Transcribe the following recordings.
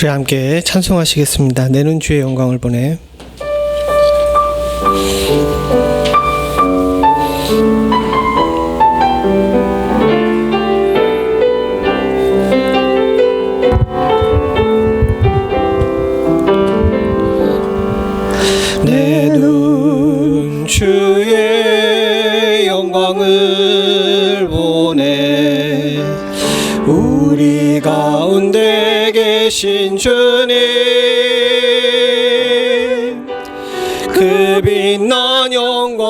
우리 함께 찬송하시겠습니다. 내는 주의 영광을 보내. 내는 주의 영광을 보내. 우리 가운데 계신 주님, 그 빛난 영광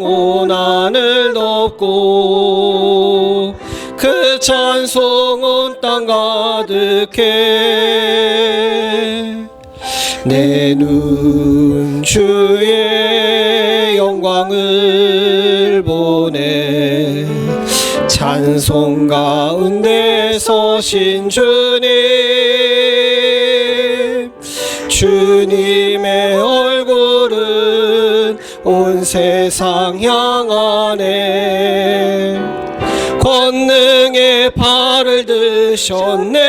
온 하늘 덮고 그 찬송 온 땅 가득해. 내 눈 주의 영광을 보내. 찬송 가운데 서신 주님, 주님의 얼굴은 온 세상 향하네. 권능의 팔을 드셨네.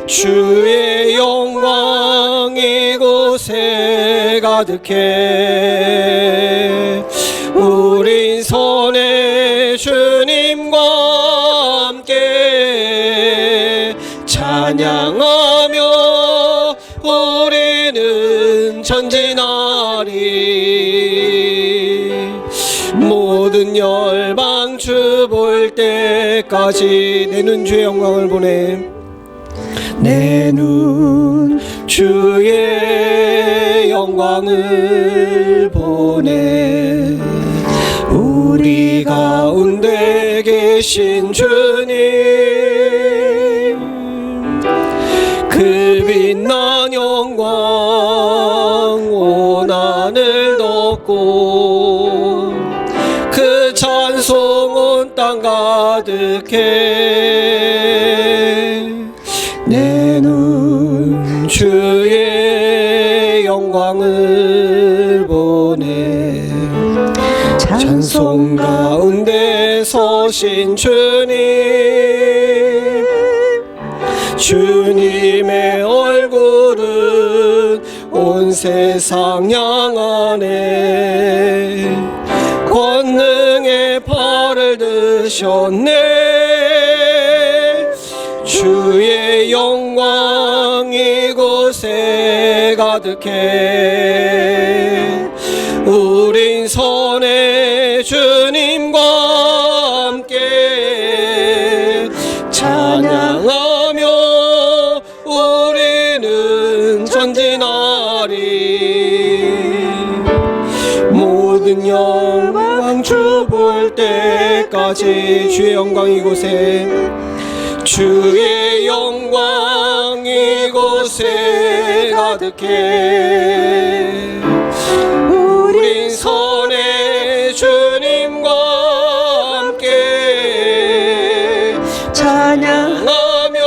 주의 영광 이곳에 가득해. 우린 선의 주님과 함께 찬양하며 우리는 전진하리. 모든 열방 주 볼 때까지 내 눈 주의 영광을 보내. 내 눈 주의 영광을 보내. 우리 가운데 계신 주님, 그 빛난 영광 온 하늘 덮고 그 찬송 온 땅 가득해. 내 눈 주의 영광을 보내. 찬송 가운데 서신 주님, 주님의 얼굴은 온 세상 향하네. 권능의 팔을 드셨네. 주의 영광 이곳에 가득해. 우린 선의 주님과 함께 찬양하며 우리는 전진하리. 모든 영광 주 볼 때까지 주의 영광 이곳에, 주의 영광 이곳에 가득해. 우린 선의 주님과 함께 찬양하며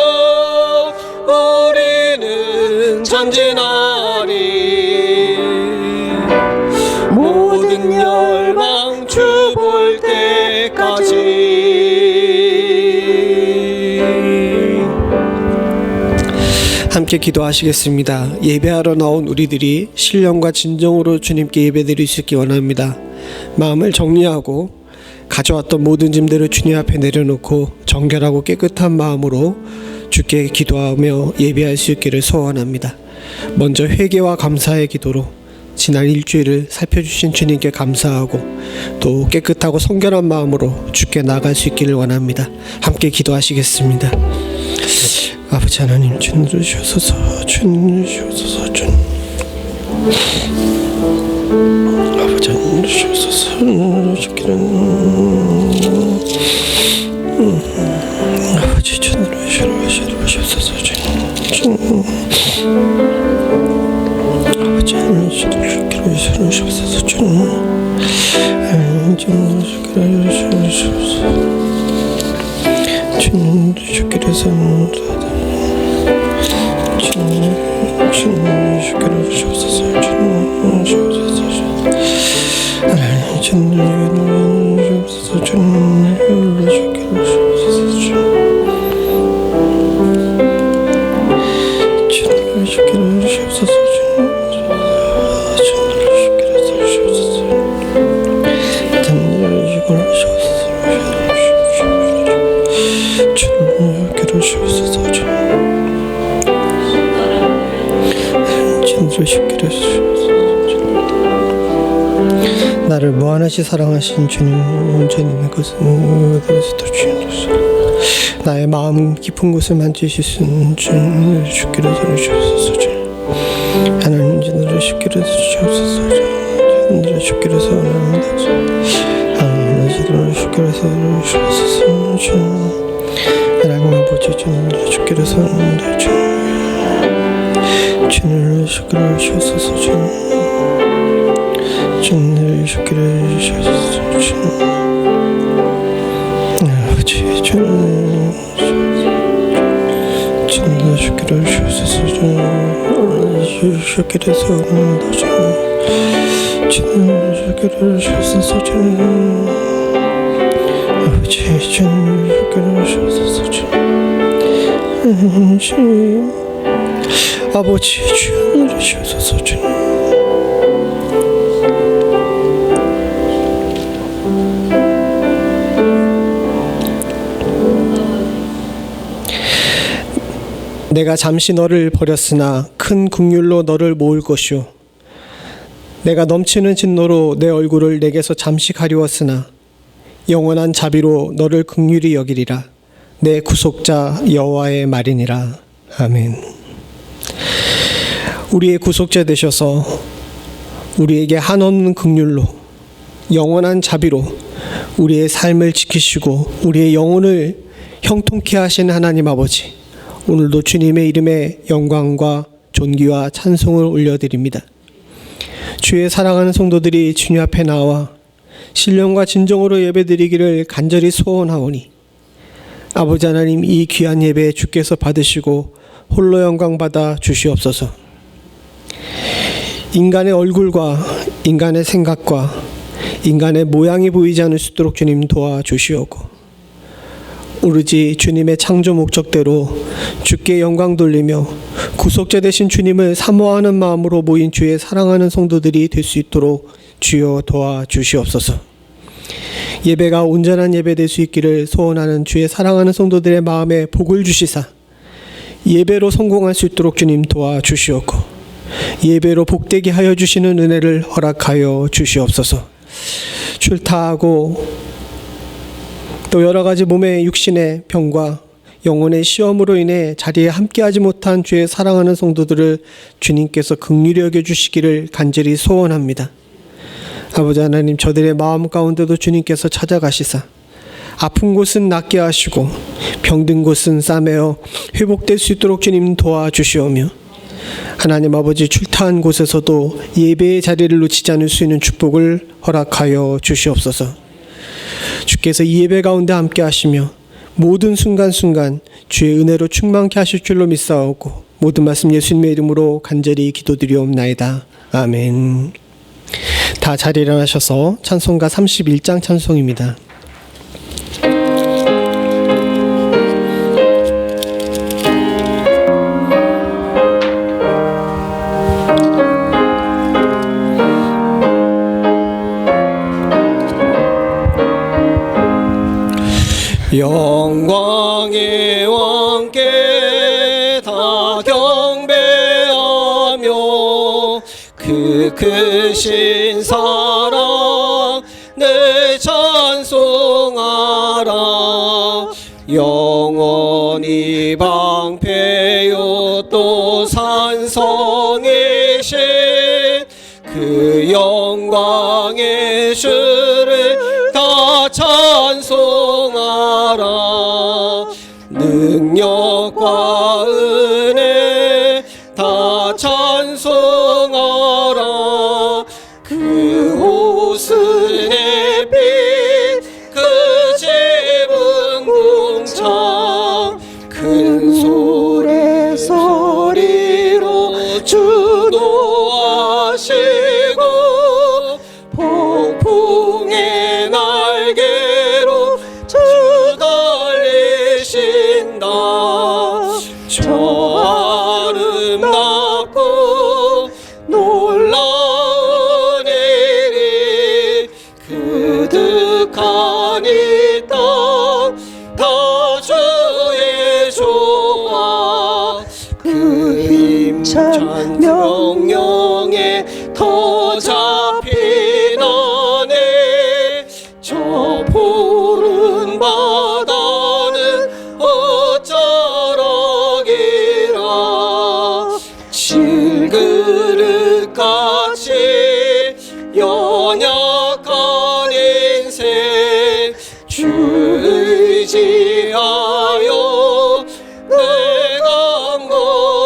우리는 전진하리. 모든 열방 주 볼 때까지. 함께 기도하시겠습니다. 예배하러 나온 우리들이 신령과 진정으로 주님께 예배드릴 수 있기 원합니다. 마음을 정리하고 가져왔던 모든 짐들을 주님 앞에 내려놓고 정결하고 깨끗한 마음으로 주께 기도하며 예배할 수 있기를 소원합니다. 먼저 회개와 감사의 기도로 지난 일주일을 살펴주신 주님께 감사하고 또 깨끗하고 성결한 마음으로 주께 나아갈 수 있기를 원합니다. 함께 기도하시겠습니다. 아버지 하나님, 주님 주셔서 주님 주셔서 주님, 아버지 하나님 주셔서 주기는 아버지 주님 주셔서 주님, 아버지 하나님 주셔서 주님, 주님 주께서 주님 주께서 주께서 나를 무한하시 사랑하신 주님 온전히 것은 나의 마음 깊은 곳을 만지실 수 있는 주님 주께로 들으시옵소서. 하나님 주님을 주께로 들으시옵소서. 주님을 주께로 사랑합니다. 하나님 주님을 주께로 들으시옵소서. 하나님 아버지 주님을 주께로 사랑합니다. 주님을 주께로 주옵소서. 주님을 주께로 주옵소서. 아버지 주님 주님을 주께로 주옵소서. 주께로 사랑합니다. 주님을 주께로 주옵소서. 아버지 주님을 주께로 주옵소서. 아버지 주님을 주옵소서. 내가 잠시 너를 버렸으나 큰 긍휼로 너를 모을 것이요 내가 넘치는 진노로 내 얼굴을 내게서 잠시 가리웠으나 영원한 자비로 너를 긍휼히 여기리라. 내 구속자 여호와의 말이니라. 아멘. 우리의 구속자 되셔서 우리에게 한없는 긍휼로 영원한 자비로 우리의 삶을 지키시고 우리의 영혼을 형통케 하신 하나님 아버지, 오늘도 주님의 이름에 영광과 존귀와 찬송을 올려드립니다. 주의 사랑하는 성도들이 주님 앞에 나와 신령과 진정으로 예배드리기를 간절히 소원하오니 아버지 하나님, 이 귀한 예배 주께서 받으시고 홀로 영광받아 주시옵소서. 인간의 얼굴과 인간의 생각과 인간의 모양이 보이지 않을 수 있도록 주님 도와주시옵고 오로지 주님의 창조 목적대로 주께 영광 돌리며 구속자 되신 주님을 사모하는 마음으로 모인 주의 사랑하는 성도들이 될 수 있도록 주여 도와주시옵소서. 예배가 온전한 예배 될 수 있기를 소원하는 주의 사랑하는 성도들의 마음에 복을 주시사 예배로 성공할 수 있도록 주님 도와주시옵고 예배로 복되게 하여 주시는 은혜를 허락하여 주시옵소서. 출타하고 또 여러 가지 몸의 육신의 병과 영혼의 시험으로 인해 자리에 함께하지 못한 주의 사랑하는 성도들을 주님께서 긍휼히 여겨주시기를 간절히 소원합니다. 아버지 하나님, 저들의 마음 가운데도 주님께서 찾아가시사 아픈 곳은 낫게 하시고 병든 곳은 싸매어 회복될 수 있도록 주님 도와주시오며 하나님 아버지, 출타한 곳에서도 예배의 자리를 놓치지 않을 수 있는 축복을 허락하여 주시옵소서. 주께서 이 예배 가운데 함께 하시며 모든 순간순간 주의 은혜로 충만케 하실 줄로 믿사오고 모든 말씀 예수님의 이름으로 간절히 기도드리옵나이다. 아멘. 다 자리에 일어나셔서 찬송가 31장 찬송입니다. 영광의 왕께 다 경배하며 그 크신 사랑 내 찬송하라. 영원히 방패요 또 산성이신 그 영광의 주를 다 찬송하라. 능력과 은혜 다 찬송하라. 그 호승의 빛 그 지붕 궁창 큰 소리로 주도하시고 폭풍의 날개로 주 달리신다. 거룩한 이 땅 다 주의 조화 그 힘찬 명령에 더 잡히나네 저 푸른 바다는 어쩌라기라 질그릇같이 연약한 인생 주 의지하여 내가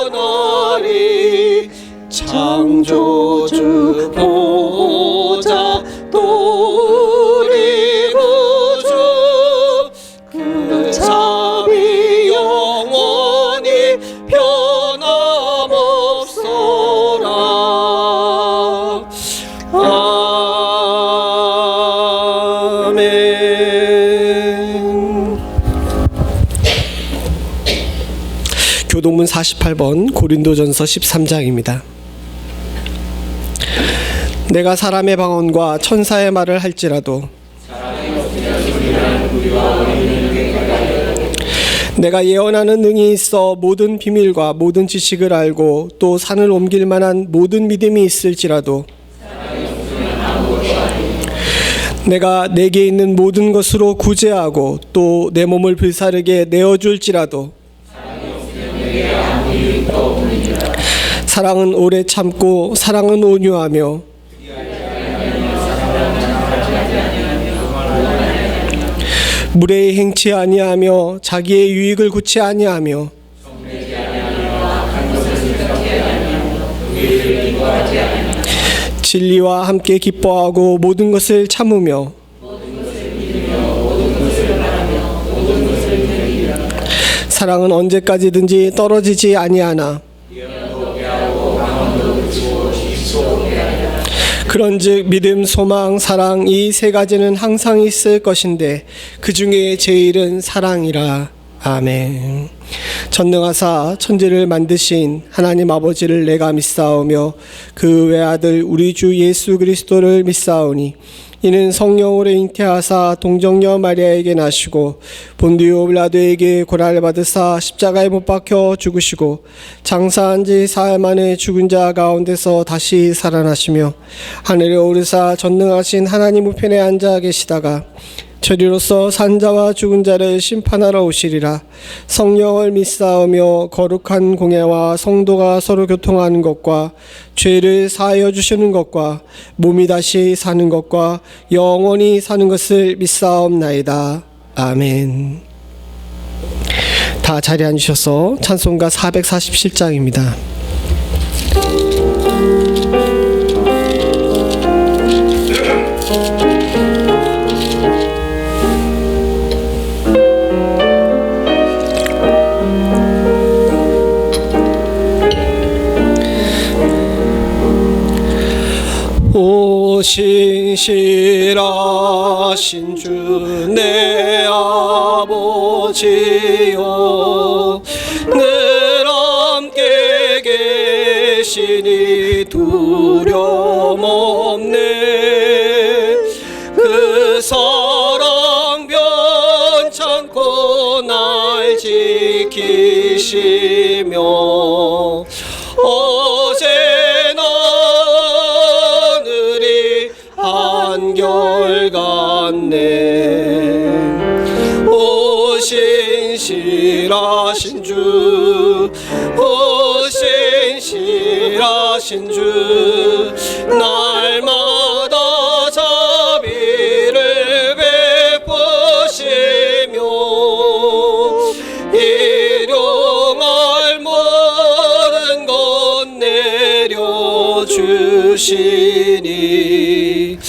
강건하리 창조주 보호자 또 우리 구주 그 자비 영원히 변함없소라 아멘. 교동문 48번 고린도전서 13장입니다. 내가 사람의 방언과 천사의 말을 할지라도 내가 예언하는 능이 있어 모든 비밀과 모든 지식을 알고 또 산을 옮길 만한 모든 믿음이 있을지라도 내가 내게 있는 모든 것으로 구제하고 또 내 몸을 불사르게 내어줄지라도 사랑은 오래 참고 사랑은 온유하며 무례히 행치 아니하며 자기의 유익을 구치 아니하며 진리와 함께 기뻐하고 모든 것을 참으며 사랑은 언제까지든지 떨어지지 아니하나 그런즉 믿음, 소망, 사랑 이 세 가지는 항상 있을 것인데 그 중에 제일은 사랑이라. 아멘. 전능하사 천지를 만드신 하나님 아버지를 내가 믿사오며 그 외아들 우리 주 예수 그리스도를 믿사오니 이는 성령으로 잉태하사 동정녀 마리아에게 나시고 본디오 빌라도에게 고난을 받으사 십자가에 못 박혀 죽으시고 장사한 지 사흘 만에 죽은 자 가운데서 다시 살아나시며 하늘에 오르사 전능하신 하나님 우편에 앉아 계시다가 저리로서 산자와 죽은 자를 심판하러 오시리라. 성령을 믿사오며 거룩한 공예와 성도가 서로 교통하는 것과 죄를 사하여 주시는 것과 몸이 다시 사는 것과 영원히 사는 것을 믿사옵나이다. 아멘. 다 자리에 앉으셔서 찬송가 447장입니다. 오 신실하신 주 내 아버지여 늘 함께 계시니 두려움 없네 그 사랑 변찮고 날 지키시며 어제나 한결같네 오 신실하신 주 오 신실하신 주 날마다 자비를 베푸시며 일용할 모든 것 내려주시니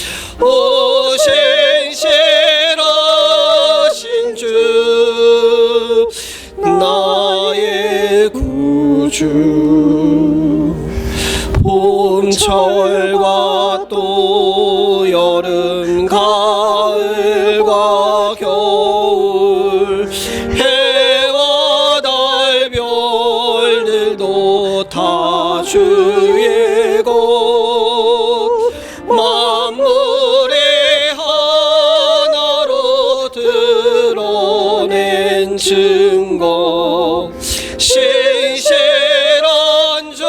오 신실하신 주 나의 구주 봄철과 또 여름 가을과 겨울 해와 달 별들도 다 주의 것 만물의 하나님 성공 신실한 주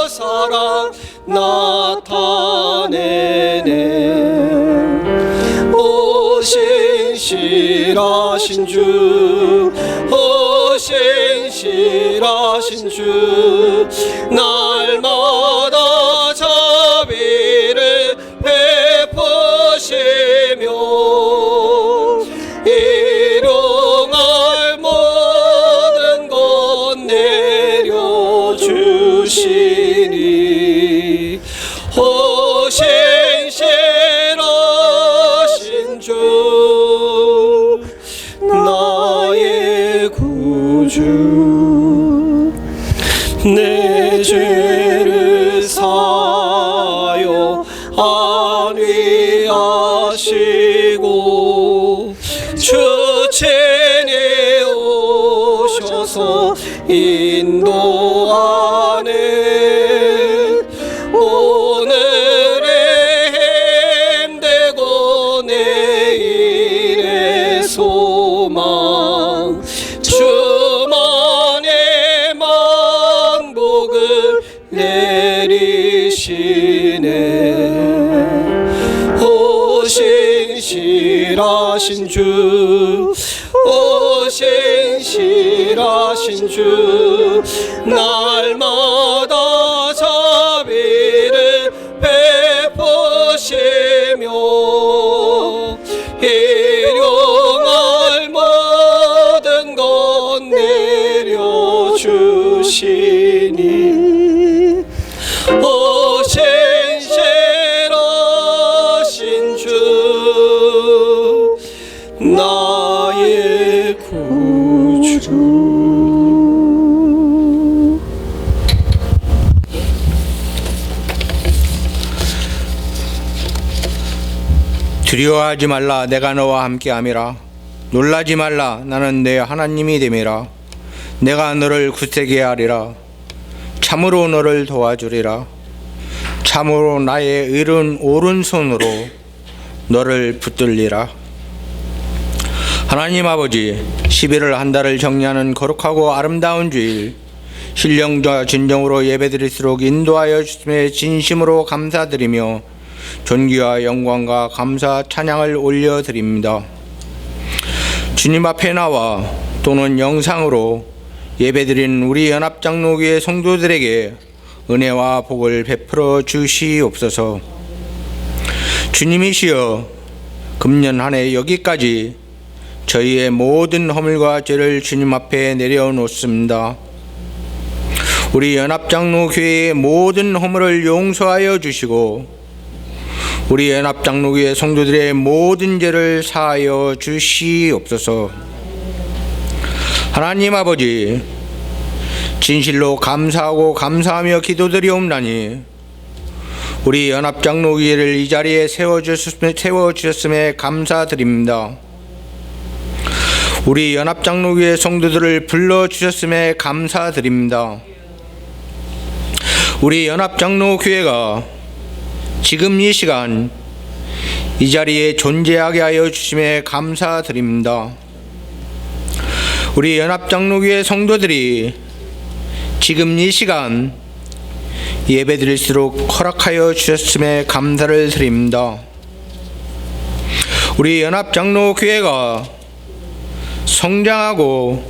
사랑 나타내네. 오 신실하신 주, 오 신실하신 주, 날마다 자비를 베푸시며 일용할 모든 것 내려주시니. 오 신실하신 주, 나의 구주, 내 죄를 사하여 안위하시고 주친이 오셔서 인도하네. 오늘의 힘되고 내일의 소망, 주만의 만복을 내리시네. 오 신실하신 주, 오 신실하신 주, 날마다 자비를 베푸시며 일용할 모든 것 내려주시니. 오 신실하신 주, 나의 구주. 두려워하지 말라, 내가 너와 함께함이라. 놀라지 말라, 나는 내 하나님이 됨이라. 내가 너를 굳세게 하리라. 참으로 너를 도와주리라. 참으로 나의 의로운 오른손으로 너를 붙들리라. 하나님 아버지, 11월 한 달을 정리하는 거룩하고 아름다운 주일, 신령과 진정으로 예배드릴수록 인도하여 주심에 진심으로 감사드리며 존귀와 영광과 감사 찬양을 올려드립니다. 주님 앞에 나와 또는 영상으로 예배드린 우리 연합장로교회 성도들에게 은혜와 복을 베풀어 주시옵소서. 주님이시여, 금년 한 해 여기까지 저희의 모든 허물과 죄를 주님 앞에 내려놓습니다. 우리 연합장로교회의 모든 허물을 용서하여 주시고 우리 연합장로교회 성도들의 모든 죄를 사하여 주시옵소서. 하나님 아버지, 진실로 감사하고 감사하며 기도드리옵나니 우리 연합장로교회를 이 자리에 세워주셨음에 감사드립니다. 우리 연합장로교회 성도들을 불러주셨음에 감사드립니다. 우리 연합장로교회가 지금 이 시간 이 자리에 존재하게 하여 주심에 감사드립니다. 우리 연합장로교회 성도들이 지금 이 시간 예배드릴수록 허락하여 주셨음에 감사를 드립니다. 우리 연합장로교회가 성장하고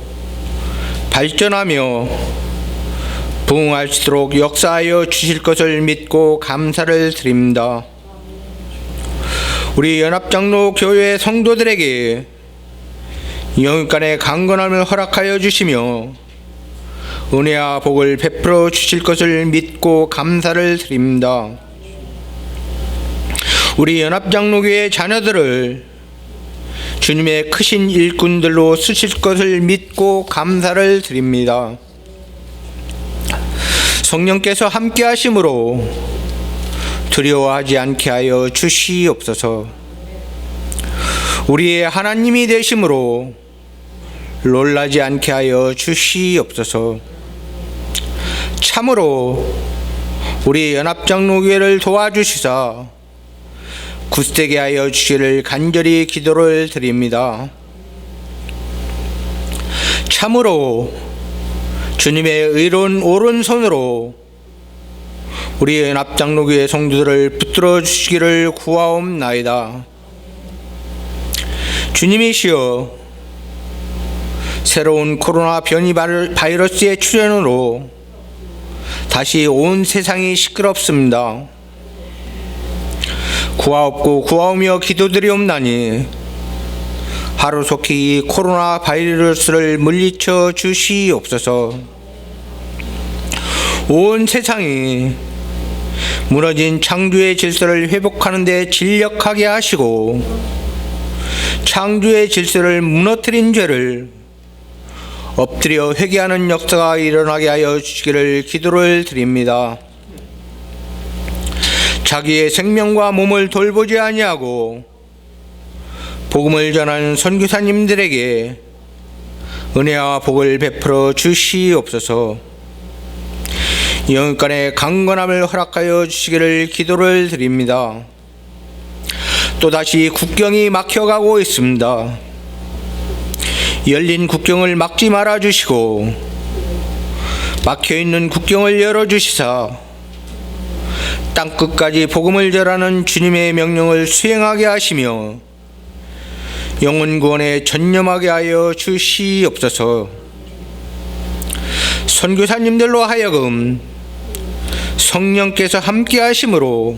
발전하며 부흥할수록 역사하여 주실 것을 믿고 감사를 드립니다. 우리 연합장로교회 성도들에게 영육간의 강건함을 허락하여 주시며 은혜와 복을 베풀어 주실 것을 믿고 감사를 드립니다. 우리 연합장로교회 자녀들을 주님의 크신 일꾼들로 쓰실 것을 믿고 감사를 드립니다. 성령께서 함께 하심으로 두려워하지 않게 하여 주시옵소서. 우리의 하나님이 되심으로 놀라지 않게 하여 주시옵소서. 참으로 우리 연합장로교회를 도와주시사 굳세게 하여 주시기를 간절히 기도를 드립니다. 참으로 주님의 의로운 오른손으로 우리 연합장로교회 성도들을 붙들어 주시기를 구하옵나이다. 주님이시여, 새로운 코로나 변이 바이러스의 출현으로 다시 온 세상이 시끄럽습니다. 구하옵고 구하오며 기도드리옵나니 하루속히 이 코로나 바이러스를 물리쳐 주시옵소서. 온 세상이 무너진 창조의 질서를 회복하는 데 진력하게 하시고 창조의 질서를 무너뜨린 죄를 엎드려 회개하는 역사가 일어나게 하여 주시기를 기도를 드립니다. 자기의 생명과 몸을 돌보지 아니하고 복음을 전하는 선교사님들에게 은혜와 복을 베풀어 주시옵소서. 영육간의 강건함을 허락하여 주시기를 기도를 드립니다. 또다시 국경이 막혀가고 있습니다. 열린 국경을 막지 말아 주시고 막혀있는 국경을 열어주시사 땅끝까지 복음을 전하는 주님의 명령을 수행하게 하시며 영혼 구원에 전념하게 하여 주시옵소서. 선교사님들로 하여금 성령께서 함께 하심으로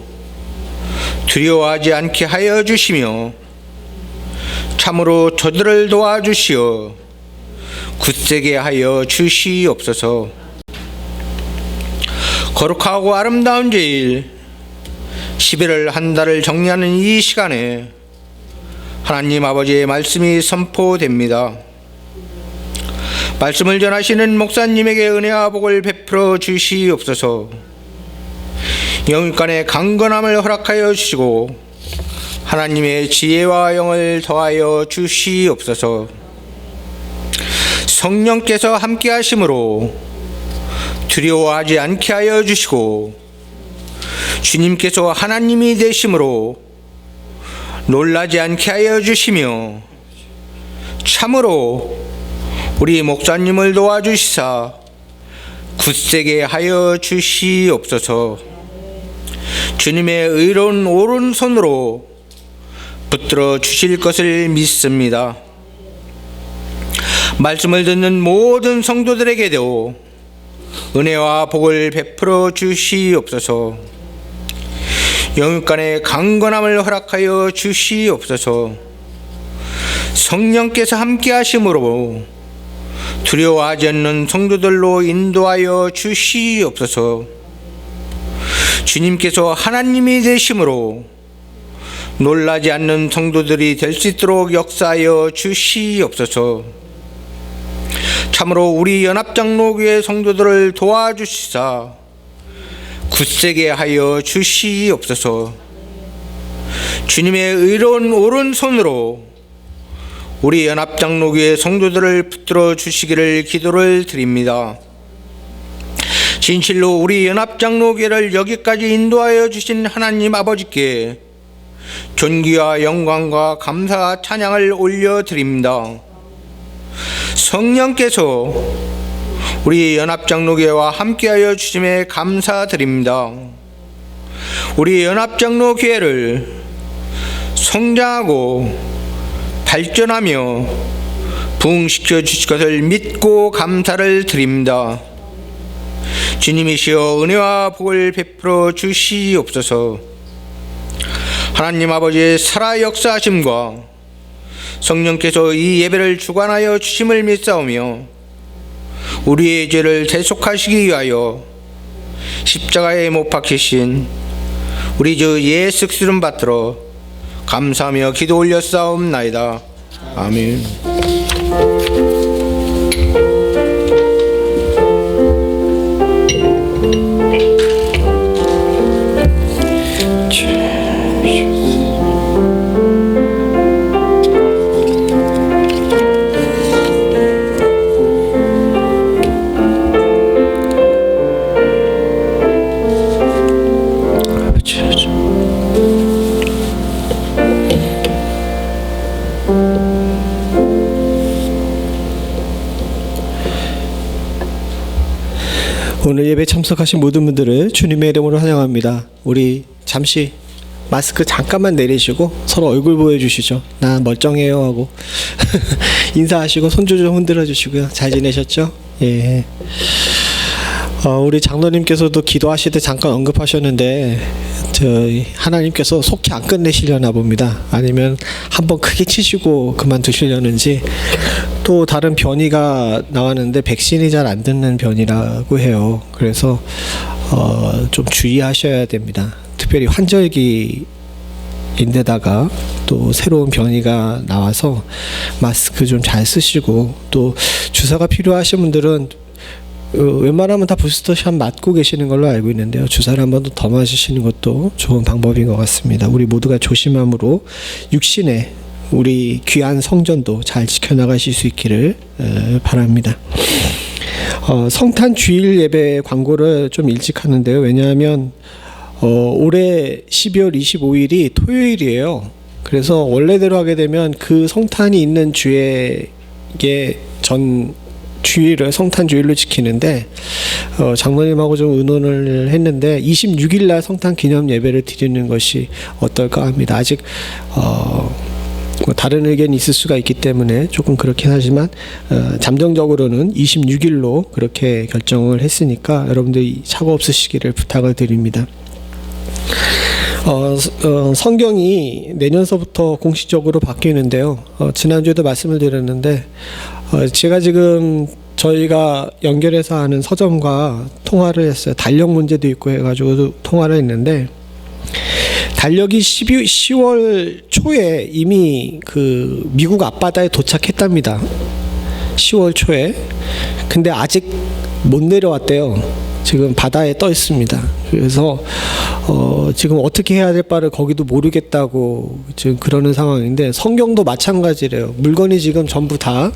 두려워하지 않게 하여 주시며 참으로 저들을 도와주시어 굳세게 하여 주시옵소서. 거룩하고 아름다운 제일 11월 한 달을 정리하는 이 시간에 하나님 아버지의 말씀이 선포됩니다. 말씀을 전하시는 목사님에게 은혜와 복을 베풀어 주시옵소서. 영육간의 강건함을 허락하여 주시고 하나님의 지혜와 영을 더하여 주시옵소서. 성령께서 함께 하심으로 두려워하지 않게 하여 주시고 주님께서 하나님이 되심으로 놀라지 않게 하여 주시며 참으로 우리 목사님을 도와주시사 굳세게 하여 주시옵소서. 주님의 의로운 오른손으로 붙들어 주실 것을 믿습니다. 말씀을 듣는 모든 성도들에게도 은혜와 복을 베풀어 주시옵소서. 영육간의 강건함을 허락하여 주시옵소서. 성령께서 함께 하심으로 두려워하지 않는 성도들로 인도하여 주시옵소서. 주님께서 하나님이 되심으로 놀라지 않는 성도들이 될 수 있도록 역사하여 주시옵소서. 참으로 우리 연합장로교회 성도들을 도와주시사 굳세게 하여 주시옵소서. 주님의 의로운 오른손으로 우리 연합장로교회 성도들을 붙들어 주시기를 기도를 드립니다. 진실로 우리 연합장로교회를 여기까지 인도하여 주신 하나님 아버지께 존귀와 영광과 감사와 찬양을 올려드립니다. 성령께서 우리 연합장로교회와 함께하여 주심에 감사드립니다. 우리 연합장로교회를 성장하고 발전하며 부흥시켜 주실 것을 믿고 감사를 드립니다. 주님이시여 은혜와 복을 베풀어 주시옵소서. 하나님 아버지의 살아 역사하심과 성령께서 이 예배를 주관하여 주심을 믿사오며 우리의 죄를 대속하시기 위하여 십자가에 못 박히신 우리 주 예수 그리스도를 받들어 감사하며 기도 올렸사옵나이다. 아멘. 오늘 예배 참석하신 모든 분들을 주님의 이름으로 환영합니다. 우리 잠시 마스크 잠깐만 내리시고 서로 얼굴 보여주시죠. 나 멀쩡해요 하고 인사하시고 손주 좀 흔들어 주시고요. 잘 지내셨죠? 예. 우리 장로님께서도 기도하실 때 잠깐 언급하셨는데 저희 하나님께서 속히 안 끝내시려나 봅니다. 아니면 한번 크게 치시고 그만두시려는지, 또 다른 변이가 나왔는데 백신이 잘 안 듣는 변이라고 해요. 그래서 좀 주의하셔야 됩니다. 특별히 환절기인데다가 또 새로운 변이가 나와서 마스크 좀 잘 쓰시고, 또 주사가 필요하신 분들은 웬만하면 다 부스터샷 맞고 계시는 걸로 알고 있는데요. 주사를 한 번 더 맞으시는 것도 좋은 방법인 것 같습니다. 우리 모두가 조심함으로 육신의 우리 귀한 성전도 잘 지켜나가실 수 있기를 바랍니다. 성탄 주일 예배 광고를 좀 일찍 하는데요. 왜냐하면 올해 12월 25일이 토요일이에요. 그래서 원래대로 하게 되면 그 성탄이 있는 주에 전 주일을 성탄 주일로 지키는데 장로님하고 좀 의논을 했는데 26일 날 성탄 기념 예배를 드리는 것이 어떨까 합니다. 아직 뭐 다른 의견이 있을 수가 있기 때문에 조금 그렇긴 하지만 잠정적으로는 26일로 그렇게 결정을 했으니까 여러분들이 착오 없으시기를 부탁을 드립니다. 성경이 내년서부터 공식적으로 바뀌는데요. 지난주에도 말씀을 드렸는데 제가 지금 저희가 연결해서 하는 서점과 통화를 했어요. 달력 문제도 있고 해가지고 통화를 했는데, 달력이 10월 초에 이미 그 미국 앞바다에 도착했답니다. 10월 초에. 근데 아직 못 내려왔대요. 지금 바다에 떠 있습니다. 그래서 지금 어떻게 해야 될 바를 거기도 모르겠다고 지금 그러는 상황인데, 성경도 마찬가지래요. 물건이 지금 전부 다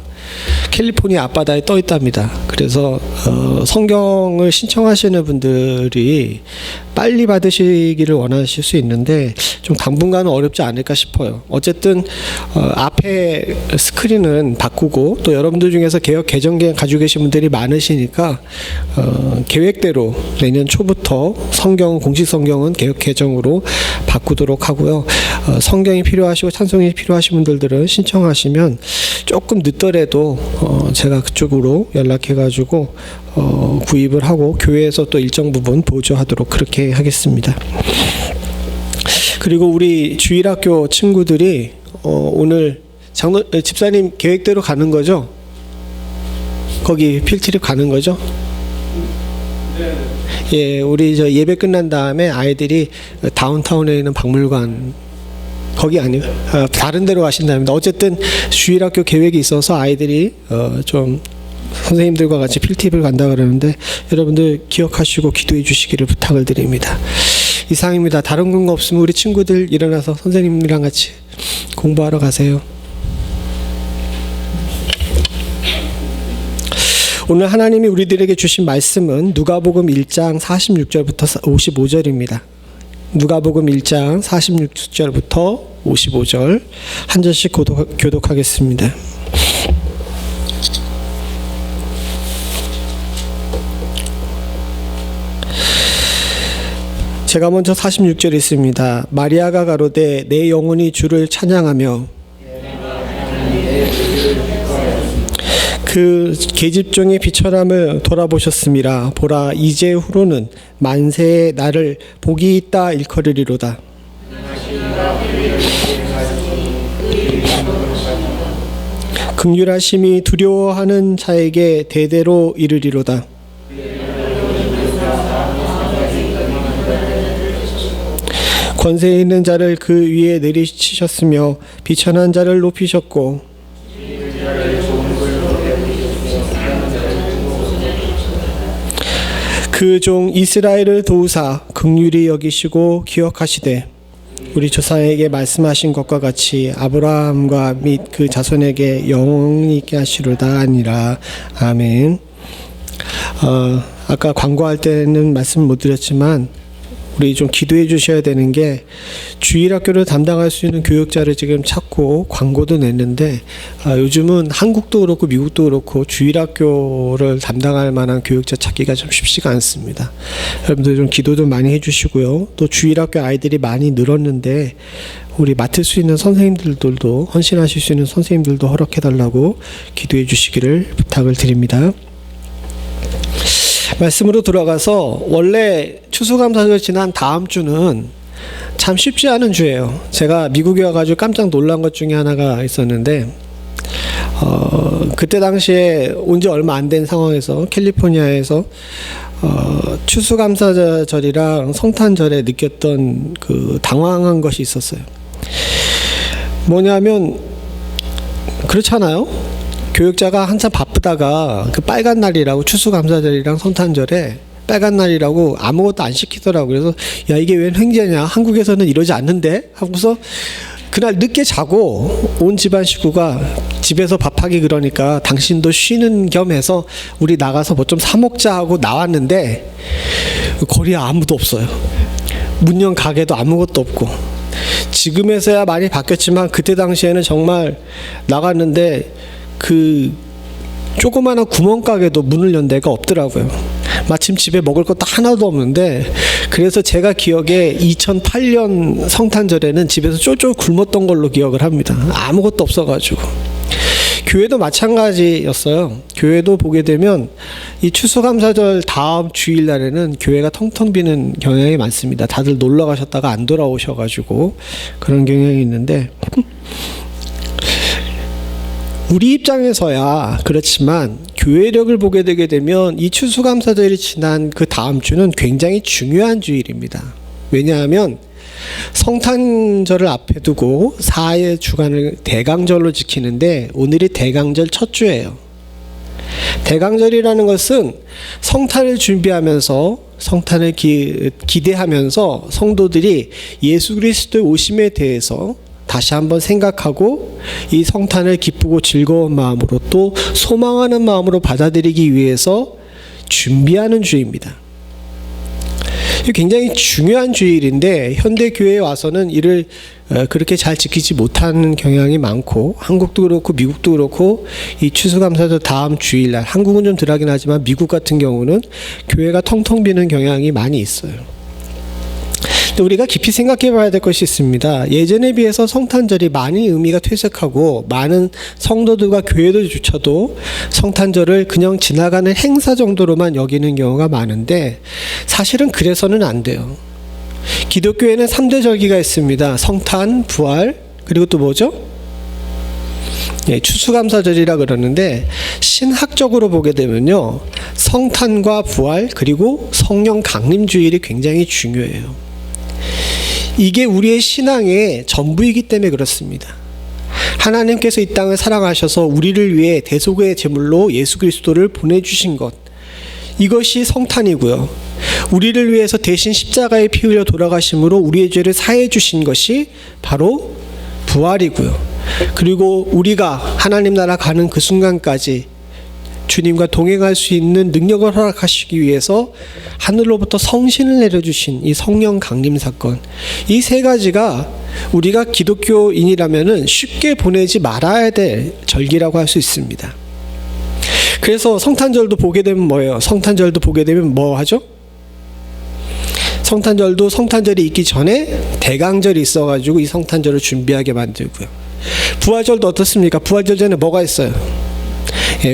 캘리포니아 앞바다에 떠 있답니다. 그래서 성경을 신청하시는 분들이 빨리 받으시기를 원하실 수 있는데 좀 당분간은 어렵지 않을까 싶어요. 어쨌든 앞에 스크린은 바꾸고, 또 여러분들 중에서 개역 개정계 가지고 계신 분들이 많으시니까 계획대로 내년 초부터 공식 성경은 개역 개정으로 바꾸도록 하고요. 성경이 필요하시고 찬송이 필요하신 분들은 신청하시면 조금 늦더라도 제가 그쪽으로 연락해가지고 구입을 하고 교회에서 또 일정 부분 보조하도록 그렇게 하겠습니다. 그리고 우리 주일학교 친구들이 오늘 집사님 계획대로 가는 거죠? 거기 필트립 가는 거죠? 예, 우리 저 예배 끝난 다음에 아이들이 다운타운에 있는 박물관, 거기 아니고 다른 데로 가신답니다. 어쨌든 주일학교 계획이 있어서 아이들이 좀 선생님들과 같이 필팁을 간다 그러는데 여러분들 기억하시고 기도해 주시기를 부탁을 드립니다. 이상입니다. 다른 건 없으면 우리 친구들 일어나서 선생님이랑 같이 공부하러 가세요. 오늘 하나님이 우리들에게 주신 말씀은 누가복음 1장 46절부터 55절입니다. 누가복음 1장 46절부터 55절 한 절씩 교독하겠습니다. 제가 먼저 46절 있습니다. 마리아가 가로되 내 영혼이 주를 찬양하며 그 계집종의 비천함을 돌아보셨음이라. 보라, 이제후로는 만세의 나를 복이 있다 일컬으리로다. 긍휼하심이 두려워하는 자에게 대대로 이르리로다. 권세 있는 자를 그 위에 내리치셨으며 비천한 자를 높이셨고 그 종 이스라엘을 도우사 긍휼히 여기시고 기억하시되 우리 조상에게 말씀하신 것과 같이 아브라함과 및 그 자손에게 영원히 있게 하시로다 아니라. 아멘. 아까 광고할 때는 말씀 못 드렸지만 우리 좀 기도해 주셔야 되는 게 주일학교를 담당할 수 있는 교육자를 지금 찾고 광고도 냈는데 요즘은 한국도 그렇고 미국도 그렇고 주일학교를 담당할 만한 교육자 찾기가 좀 쉽지가 않습니다. 여러분들 좀 기도 좀 많이 해주시고요. 또 주일학교 아이들이 많이 늘었는데 우리 맡을 수 있는 선생님들도 헌신하실 수 있는 선생님들도 허락해달라고 기도해 주시기를 부탁을 드립니다. 말씀으로 들어가서 원래 추수감사절 지난 다음 주는 참 쉽지 않은 주예요. 제가 미국에 와가지고 깜짝 놀란 것 중에 하나가 있었는데 그때 당시에 온 지 얼마 안 된 상황에서 캘리포니아에서 추수감사절이랑 성탄절에 느꼈던 그 당황한 것이 있었어요. 뭐냐면 그렇잖아요. 교육자가 한참 바쁘다가 그 빨간 날이라고 추수감사절이랑 성탄절에 빨간 날이라고 아무것도 안 시키더라고. 그래서 야 이게 웬 횡재냐, 한국에서는 이러지 않는데 하고서 그날 늦게 자고 온 집안 식구가 집에서 밥하기 그러니까 당신도 쉬는 겸 해서 우리 나가서 뭐 좀 사 먹자 하고 나왔는데 거리에 아무도 없어요. 문 연 가게도 아무것도 없고. 지금에서야 많이 바뀌었지만 그때 당시에는 정말 나갔는데 그 조그마한 구멍가게도 문을 연 데가 없더라고요. 마침 집에 먹을 것도 하나도 없는데 그래서 제가 기억에 2008년 성탄절에는 집에서 쫄쫄 굶었던 걸로 기억을 합니다. 아무것도 없어가지고. 교회도 마찬가지였어요. 교회도 보게 되면 이 추수감사절 다음 주일날에는 교회가 텅텅 비는 경향이 많습니다. 다들 놀러 가셨다가 안 돌아오셔가지고 그런 경향이 있는데 우리 입장에서야 그렇지만 교회력을 보게 되게 되면 이 추수감사절이 지난 그 다음 주는 굉장히 중요한 주일입니다. 왜냐하면 성탄절을 앞에 두고 4일 주간을 대강절로 지키는데 오늘이 대강절 첫 주예요. 대강절이라는 것은 성탄을 준비하면서 성탄을 기대하면서 성도들이 예수 그리스도의 오심에 대해서 다시 한번 생각하고 이 성탄을 기쁘고 즐거운 마음으로 또 소망하는 마음으로 받아들이기 위해서 준비하는 주일입니다. 굉장히 중요한 주일인데 현대 교회에 와서는 이를 그렇게 잘 지키지 못하는 경향이 많고 한국도 그렇고 미국도 그렇고 이 추수감사절 다음 주일날 한국은 좀 덜하긴 하지만 미국 같은 경우는 교회가 텅텅 비는 경향이 많이 있어요. 우리가 깊이 생각해 봐야 될 것이 있습니다. 예전에 비해서 성탄절이 많이 의미가 퇴색하고 많은 성도들과 교회들조차도 성탄절을 그냥 지나가는 행사 정도로만 여기는 경우가 많은데 사실은 그래서는 안 돼요. 기독교에는 3대 절기가 있습니다. 성탄, 부활, 그리고 또 뭐죠? 추수감사절이라 그러는데 신학적으로 보게 되면요. 성탄과 부활 그리고 성령 강림주일이 굉장히 중요해요. 이게 우리의 신앙의 전부이기 때문에 그렇습니다. 하나님께서 이 땅을 사랑하셔서 우리를 위해 대속의 제물로 예수 그리스도를 보내주신 것, 이것이 성탄이고요. 우리를 위해서 대신 십자가에 피 흘려 돌아가심으로 우리의 죄를 사해 주신 것이 바로 부활이고요. 그리고 우리가 하나님 나라 가는 그 순간까지 주님과 동행할 수 있는 능력을 허락하시기 위해서 하늘로부터 성신을 내려주신 이 성령 강림 사건, 이 세 가지가 우리가 기독교인이라면은 쉽게 보내지 말아야 될 절기라고 할 수 있습니다. 그래서 성탄절도 보게 되면 뭐예요? 성탄절도 보게 되면 뭐 하죠? 성탄절도 성탄절이 있기 전에 대강절이 있어가지고 이 성탄절을 준비하게 만들고요. 부활절도 어떻습니까? 부활절 전에 뭐가 있어요?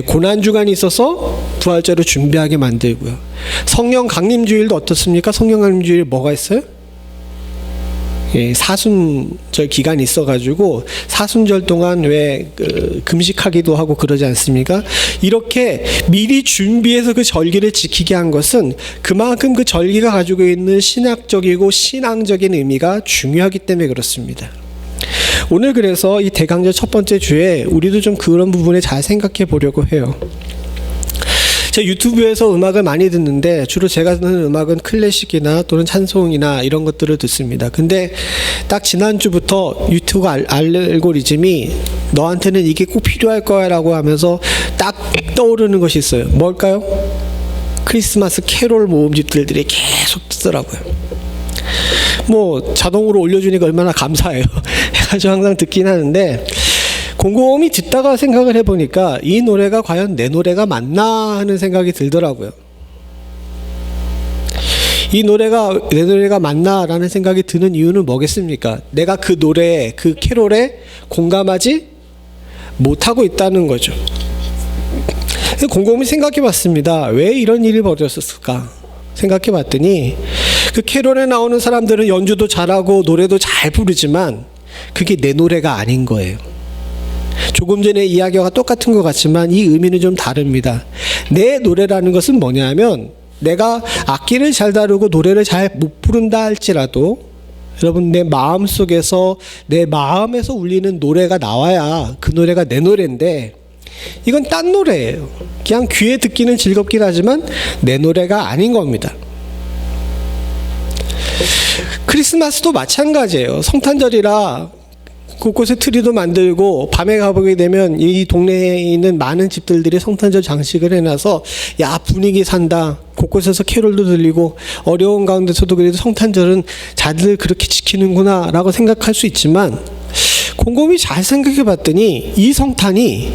고난주간이 있어서 부활절을 준비하게 만들고요. 성령 강림주일도 어떻습니까? 성령 강림주일에 뭐가 있어요? 사순절 기간이 있어가지고 사순절 동안 왜 금식하기도 하고 그러지 않습니까? 이렇게 미리 준비해서 그 절기를 지키게 한 것은 그만큼 그 절기가 가지고 있는 신학적이고 신앙적인 의미가 중요하기 때문에 그렇습니다. 오늘 그래서 이 대강절 첫 번째 주에 우리도 좀 그런 부분에 잘 생각해 보려고 해요. 제가 유튜브에서 음악을 많이 듣는데 주로 제가 듣는 음악은 클래식이나 또는 찬송이나 이런 것들을 듣습니다. 근데 딱 지난주부터 유튜브 알고리즘이 너한테는 이게 꼭 필요할 거야 라고 하면서 딱 떠오르는 것이 있어요. 뭘까요? 크리스마스 캐롤 모음집들이 계속 뜨더라고요. 뭐 자동으로 올려주니까 얼마나 감사해요. 해가지고 항상 듣긴 하는데, 곰곰이 듣다가 생각을 해보니까 이 노래가 과연 내 노래가 맞나 하는 생각이 들더라고요. 이 노래가 내 노래가 맞나라는 생각이 드는 이유는 뭐겠습니까? 내가 그 노래에, 그 캐롤에 공감하지 못하고 있다는 거죠. 곰곰이 생각해 봤습니다. 왜 이런 일이 벌어졌을까 생각해 봤더니, 그 캐롤에 나오는 사람들은 연주도 잘하고 노래도 잘 부르지만 그게 내 노래가 아닌 거예요. 조금 전에 이야기와 똑같은 것 같지만 이 의미는 좀 다릅니다. 내 노래라는 것은 뭐냐면, 내가 악기를 잘 다루고 노래를 잘 못 부른다 할지라도 여러분, 내 마음속에서, 내 마음에서 울리는 노래가 나와야 그 노래가 내 노래인데, 이건 딴 노래예요. 그냥 귀에 듣기는 즐겁긴 하지만 내 노래가 아닌 겁니다. 크리스마스도 마찬가지예요. 성탄절이라 곳곳에 트리도 만들고, 밤에 가보게 되면 이 동네에 있는 많은 집들이 성탄절 장식을 해놔서 야, 분위기 산다, 곳곳에서 캐롤도 들리고, 어려운 가운데서도 그래도 성탄절은 자들 그렇게 지키는구나 라고 생각할 수 있지만, 곰곰이 잘 생각해 봤더니 이 성탄이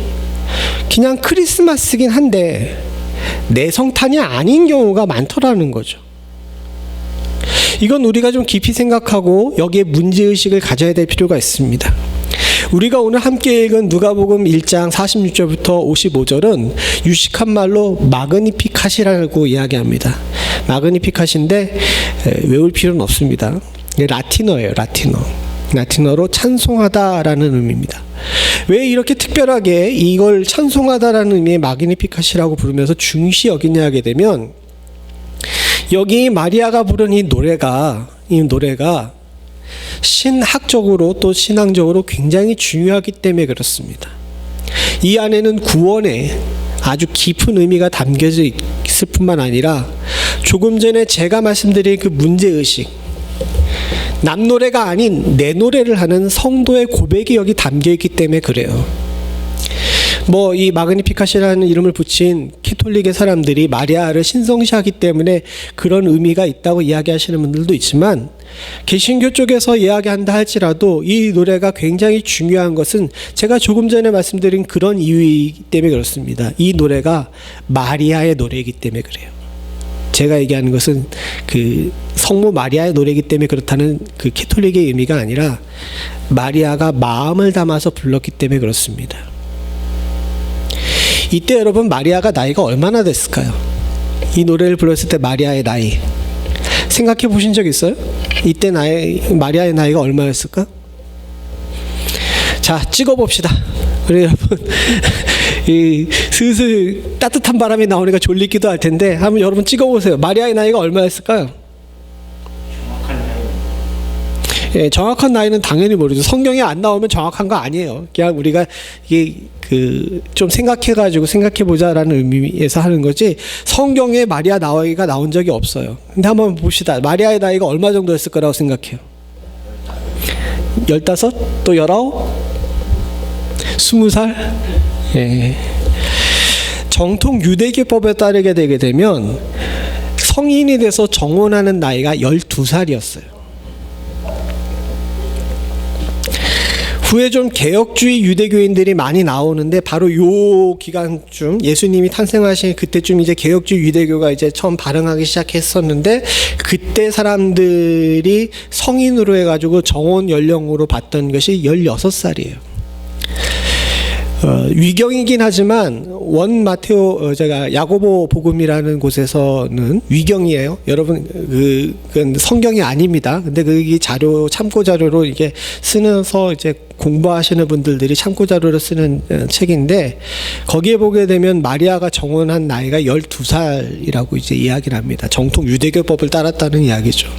그냥 크리스마스긴 한데 내 성탄이 아닌 경우가 많더라는 거죠. 이건 우리가 좀 깊이 생각하고 여기에 문제의식을 가져야 될 필요가 있습니다. 우리가 오늘 함께 읽은 누가복음 1장 46절부터 55절은 유식한 말로 마그니피캇이라고 이야기합니다. 마그니피캇인데 외울 필요는 없습니다. 라틴어예요. 라틴어로 찬송하다라는 의미입니다. 왜 이렇게 특별하게 이걸 찬송하다라는 의미의 마그니피캇이라고 부르면서 중시 여기냐 하게 되면, 여기 마리아가 부른 이 노래가 신학적으로 또 신앙적으로 굉장히 중요하기 때문에 그렇습니다. 이 안에는 구원의 아주 깊은 의미가 담겨져 있을 뿐만 아니라, 조금 전에 제가 말씀드린 그 문제의식, 남 노래가 아닌 내 노래를 하는 성도의 고백이 여기 담겨 있기 때문에 그래요. 뭐 이 마그니피캇이라는 이름을 붙인 캐톨릭의 사람들이 마리아를 신성시하기 때문에 그런 의미가 있다고 이야기하시는 분들도 있지만, 개신교 쪽에서 이야기한다 할지라도 이 노래가 굉장히 중요한 것은 제가 조금 전에 말씀드린 그런 이유이기 때문에 그렇습니다. 이 노래가 마리아의 노래이기 때문에 그래요. 제가 얘기하는 것은 그 성모 마리아의 노래이기 때문에 그렇다는 그 캐톨릭의 의미가 아니라, 마리아가 마음을 담아서 불렀기 때문에 그렇습니다. 이때 여러분, 마리아가 나이가 얼마나 됐을까요? 이 노래를 불렀을 때 마리아의 나이 생각해 보신 적 있어요? 이때 마리아의 나이가 얼마였을까? 자, 찍어봅시다. 우리 여러분, 슬슬 따뜻한 바람이 나오니까 졸리기도 할 텐데 한번 여러분 찍어보세요. 마리아의 나이가 얼마였을까요? 예, 정확한 나이는 당연히 모르죠. 성경에 안 나오면 정확한 거 아니에요. 그냥 우리가 이게 좀 생각해보자라는 의미에서 하는 거지, 성경에 마리아 나이가 나온 적이 없어요. 근데 한번 봅시다. 마리아의 나이가 얼마 정도였을 거라고 생각해요? 15? 또 19? 20살? 예. 정통 유대교법에 따르게 되게 되면 성인이 돼서 정혼하는 나이가 12살이었어요. 후에 좀 개혁주의 유대교인들이 많이 나오는데, 바로 요 기간쯤, 예수님이 탄생하신 그때쯤 이제 개혁주의 유대교가 이제 처음 발흥하기 시작했었는데, 그때 사람들이 성인으로 해가지고 정혼 연령으로 봤던 것이 16살이에요. 위경이긴 하지만 제가 야고보 복음이라는 곳에서는 위경이에요. 여러분, 그건 성경이 아닙니다. 근데 그게 참고 자료로 이게 쓰면서 이제 공부하시는 분들이 참고 자료로 쓰는 책인데, 거기에 보게 되면 마리아가 정혼한 나이가 12살이라고 이제 이야기를 합니다. 정통 유대교법을 따랐다는 이야기죠.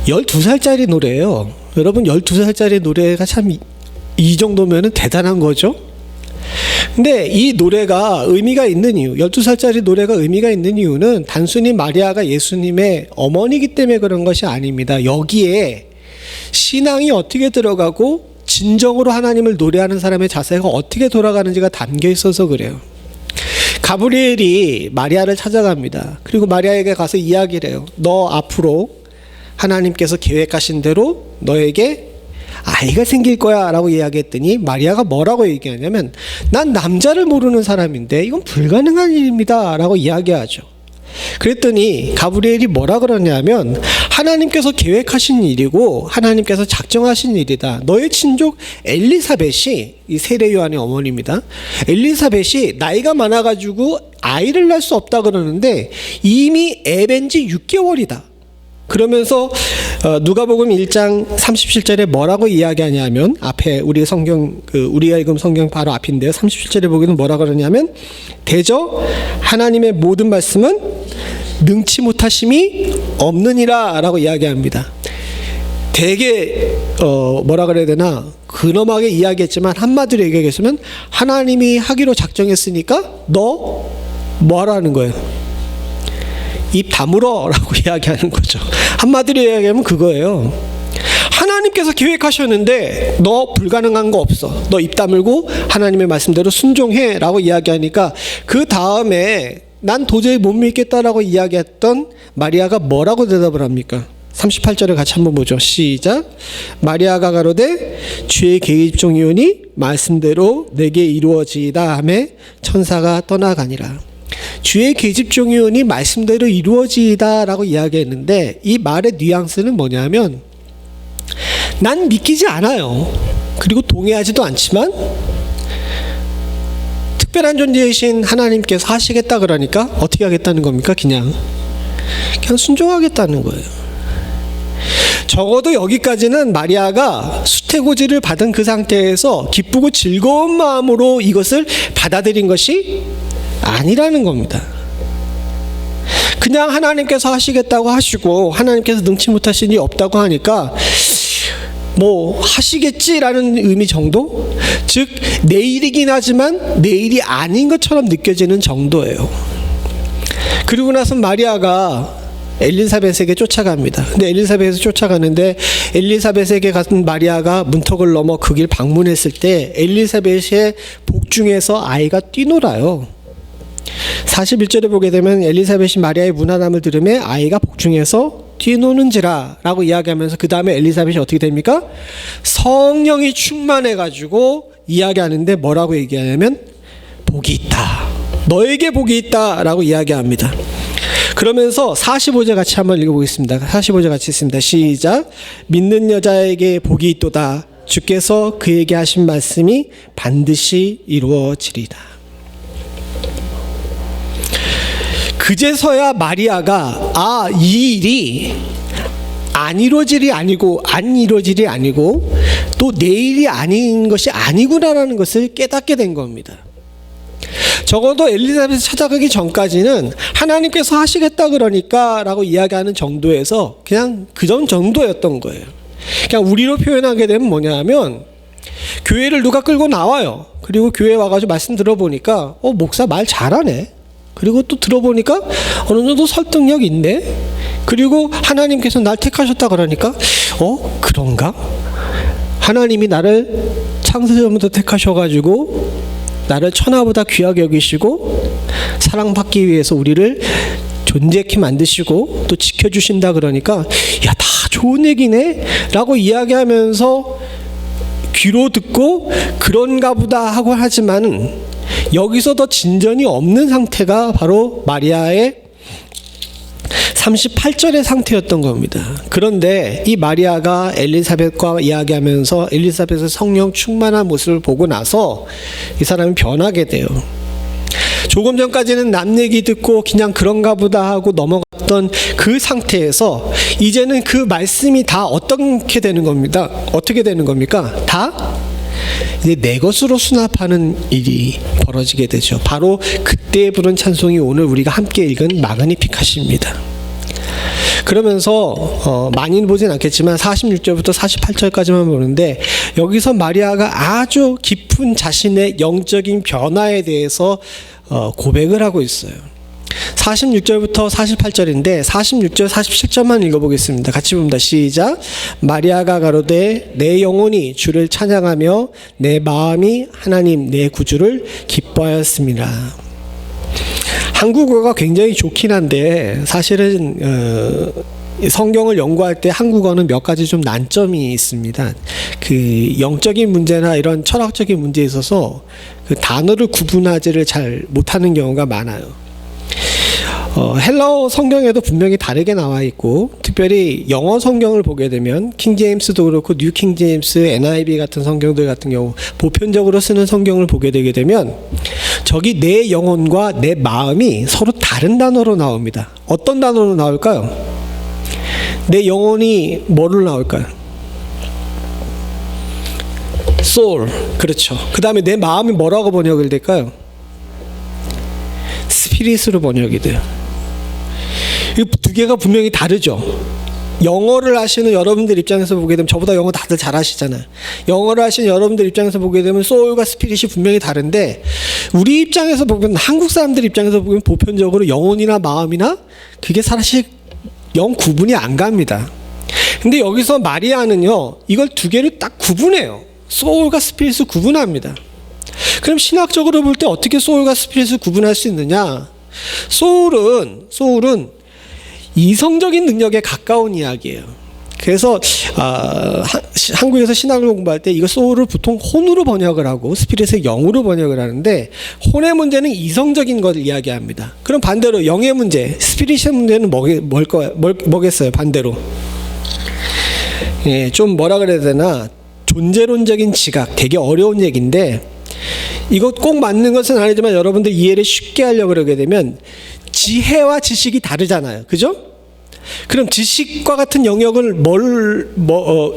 12살짜리 노래예요. 여러분, 12살짜리 노래가 참 이 정도면은 대단한 거죠. 근데 이 노래가 의미가 있는 이유, 12살짜리 노래가 의미가 있는 이유는 단순히 마리아가 예수님의 어머니이기 때문에 그런 것이 아닙니다. 여기에 신앙이 어떻게 들어가고 진정으로 하나님을 노래하는 사람의 자세가 어떻게 돌아가는지가 담겨 있어서 그래요. 가브리엘이 마리아를 찾아갑니다. 그리고 마리아에게 가서 이야기를 해요. 너 앞으로 하나님께서 계획하신 대로 너에게 아이가 생길 거야 라고 이야기했더니 마리아가 뭐라고 얘기하냐면 난 남자를 모르는 사람인데 이건 불가능한 일입니다 라고 이야기하죠. 그랬더니 가브리엘이 뭐라 그러냐면 하나님께서 계획하신 일이고 하나님께서 작정하신 일이다. 너의 친족 엘리사벳이, 이 세례 요한의 어머니입니다, 엘리사벳이 나이가 많아가지고 아이를 낳을 수 없다 그러는데 이미 애벤 지 6개월이다. 그러면서 누가복음 1장 37절에 뭐라고 이야기하냐면, 앞에 우리 성경, 우리가 읽은 성경 바로 앞인데요, 37절에 보기는 뭐라 그러냐면 대저 하나님의 모든 말씀은 능치 못하심이 없느니라 라고 이야기합니다. 되게 뭐라 그래야 되나, 근엄하게 이야기했지만 한마디로 얘기하겠으면 하나님이 하기로 작정했으니까 너 뭐하라는 거예요? 입 다물어 라고 이야기하는 거죠. 한마디로 이야기하면 그거예요. 하나님께서 계획하셨는데 너 불가능한 거 없어, 너 입 다물고 하나님의 말씀대로 순종해 라고 이야기하니까 그 다음에 난 도저히 못 믿겠다라고 이야기했던 마리아가 뭐라고 대답을 합니까? 38절에 같이 한번 보죠. 시작. 마리아가 가로되 주의 계집종이오니 말씀대로 내게 이루어지이다 하매 천사가 떠나가니라. 주의 계집종이오니 말씀대로 이루어지이다 라고 이야기했는데 이 말의 뉘앙스는 뭐냐면 난 믿기지 않아요. 그리고 동의하지도 않지만 특별한 존재이신 하나님께서 하시겠다 그러니까 어떻게 하겠다는 겁니까? 그냥 순종하겠다는 거예요. 적어도 여기까지는 마리아가 수태고지를 받은 그 상태에서 기쁘고 즐거운 마음으로 이것을 받아들인 것이 아니라는 겁니다. 그냥 하나님께서 하시겠다고 하시고 하나님께서 능치 못하신 일이 없다고 하니까 뭐 하시겠지라는 의미 정도? 즉 내일이긴 하지만 내일이 아닌 것처럼 느껴지는 정도예요. 그리고 나서 마리아가 엘리사벳에게 쫓아갑니다. 근데 엘리사벳에서 쫓아가는데 엘리사벳에게 갔던 마리아가 문턱을 넘어 그 길 방문했을 때 엘리사벳의 복중에서 아이가 뛰놀아요. 41절에 보게 되면 엘리사벳이 마리아의 문안함을 들으며 아이가 복중에서 뛰노는지라 라고 이야기하면서 그 다음에 엘리사벳이 어떻게 됩니까? 성령이 충만해가지고 이야기하는데 뭐라고 얘기하냐면 복이 있다, 너에게 복이 있다 라고 이야기합니다. 그러면서 45절 같이 한번 읽어보겠습니다. 45절 같이 읽습니다. 시작. 믿는 여자에게 복이 있도다, 주께서 그에게 하신 말씀이 반드시 이루어지리다. 그제서야 마리아가 이 일이 안 이루어질이 아니고 또 내일이 아닌 것이 아니구나라는 것을 깨닫게 된 겁니다. 적어도 엘리사벳을 찾아가기 전까지는 하나님께서 하시겠다 그러니까 라고 이야기하는 정도에서 그냥 그 정도였던 거예요. 그냥 우리로 표현하게 되면 뭐냐면 교회를 누가 끌고 나와요. 그리고 교회 와가지고 말씀 들어보니까 목사 말 잘하네. 그리고 또 들어보니까 어느 정도 설득력 있네. 그리고 하나님께서 날 택하셨다 그러니까 그런가? 하나님이 나를 창세전부터 택하셔가지고 나를 천하보다 귀하게 여기시고 사랑받기 위해서 우리를 존재케 만드시고 또 지켜주신다 그러니까 야, 다 좋은 얘기네 라고 이야기하면서 귀로 듣고 그런가 보다 하고 하지만 여기서 더 진전이 없는 상태가 바로 마리아의 38절의 상태였던 겁니다. 그런데 이 마리아가 엘리사벳과 이야기하면서 엘리사벳의 성령 충만한 모습을 보고 나서 이 사람이 변하게 돼요. 조금 전까지는 남 얘기 듣고 그냥 그런가 보다 하고 넘어갔던 그 상태에서 이제는 그 말씀이 다 어떻게 되는 겁니다. 어떻게 되는 겁니까? 다 이제 내 것으로 수납하는 일이 벌어지게 되죠. 바로 그때 부른 찬송이 오늘 우리가 함께 읽은 마그니피카시입니다. 그러면서 많이는 보진 않겠지만 46절부터 48절까지만 보는데 여기서 마리아가 아주 깊은 자신의 영적인 변화에 대해서 고백을 하고 있어요. 46절부터 48절인데 46절 47절만 읽어보겠습니다. 같이 봅니다. 시작. 마리아가 가로되 내 영혼이 주를 찬양하며 내 마음이 하나님 내 구주를 기뻐하였습니다. 한국어가 굉장히 좋긴 한데 사실은 성경을 연구할 때 한국어는 몇 가지 좀 난점이 있습니다. 그 영적인 문제나 이런 철학적인 문제에 있어서 그 단어를 구분하지를 잘 못하는 경우가 많아요. 헬라어 성경에도 분명히 다르게 나와 있고, 특별히 영어 성경을 보게 되면 킹제임스도 그렇고 뉴 킹제임스, NIV 같은 성경들 같은 경우 보편적으로 쓰는 성경을 보게 되게 되면 저기 내 영혼과 내 마음이 서로 다른 단어로 나옵니다. 어떤 단어로 나올까요? 내 영혼이 뭐로 나올까요? soul. 그렇죠. 그 다음에 내 마음이 뭐라고 번역을 될까요? 스피릿으로 번역이 돼요. 이 두 개가 분명히 다르죠. 영어를 하시는 여러분들 입장에서 보게 되면, 저보다 영어 다들 잘하시잖아요. 영어를 하시는 여러분들 입장에서 보게 되면 소울과 스피릿이 분명히 다른데, 우리 입장에서 보면, 한국 사람들 입장에서 보면 보편적으로 영혼이나 마음이나 그게 사실 영 구분이 안 갑니다. 근데 여기서 마리아는요, 이걸 두 개를 딱 구분해요. 소울과 스피릿을 구분합니다. 그럼 신학적으로 볼 때 어떻게 소울과 스피릿을 구분할 수 있느냐? 소울은 이성적인 능력에 가까운 이야기예요. 그래서 한국에서 신학을 공부할 때 이거 소울을 보통 혼으로 번역을 하고 스피릿을 영으로 번역을 하는데, 혼의 문제는 이성적인 걸 이야기합니다. 그럼 반대로 영의 문제, 스피릿의 문제는 뭐겠어요? 반대로. 예, 좀 뭐라 그래야 되나, 존재론적인 지각, 되게 어려운 얘기인데, 이거 꼭 맞는 것은 아니지만 여러분들 이해를 쉽게 하려고 그러게 되면, 지혜와 지식이 다르잖아요. 그죠? 그럼 지식과 같은 영역을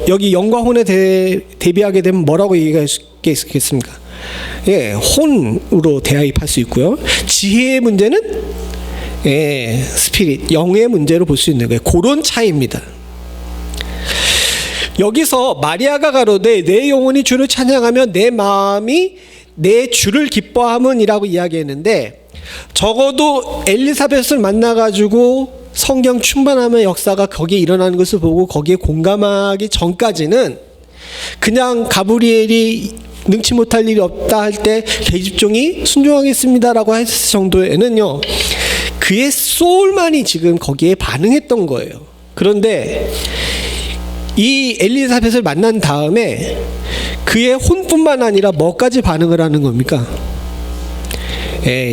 여기 영과 혼에 대비하게 되면 뭐라고 얘기할 수 있겠습니까? 예, 혼으로 대입할 수 있고요. 지혜의 문제는 스피릿, 영의 문제로 볼 수 있는 거예요. 그런 차이입니다. 여기서 마리아가 가로되 내 영혼이 주를 찬양하며 내 마음이 내 주를 기뻐함은이라고 이야기했는데, 적어도 엘리사벳을 만나가지고 성경 충만함의 역사가 거기에 일어나는 것을 보고 거기에 공감하기 전까지는 그냥 가브리엘이 능치 못할 일이 없다 할 때 계집종이 순종하겠습니다라고 했을 정도에는요, 그의 소울만이 지금 거기에 반응했던 거예요. 그런데 이 엘리사벳을 만난 다음에 그의 혼뿐만 아니라 뭐까지 반응을 하는 겁니까?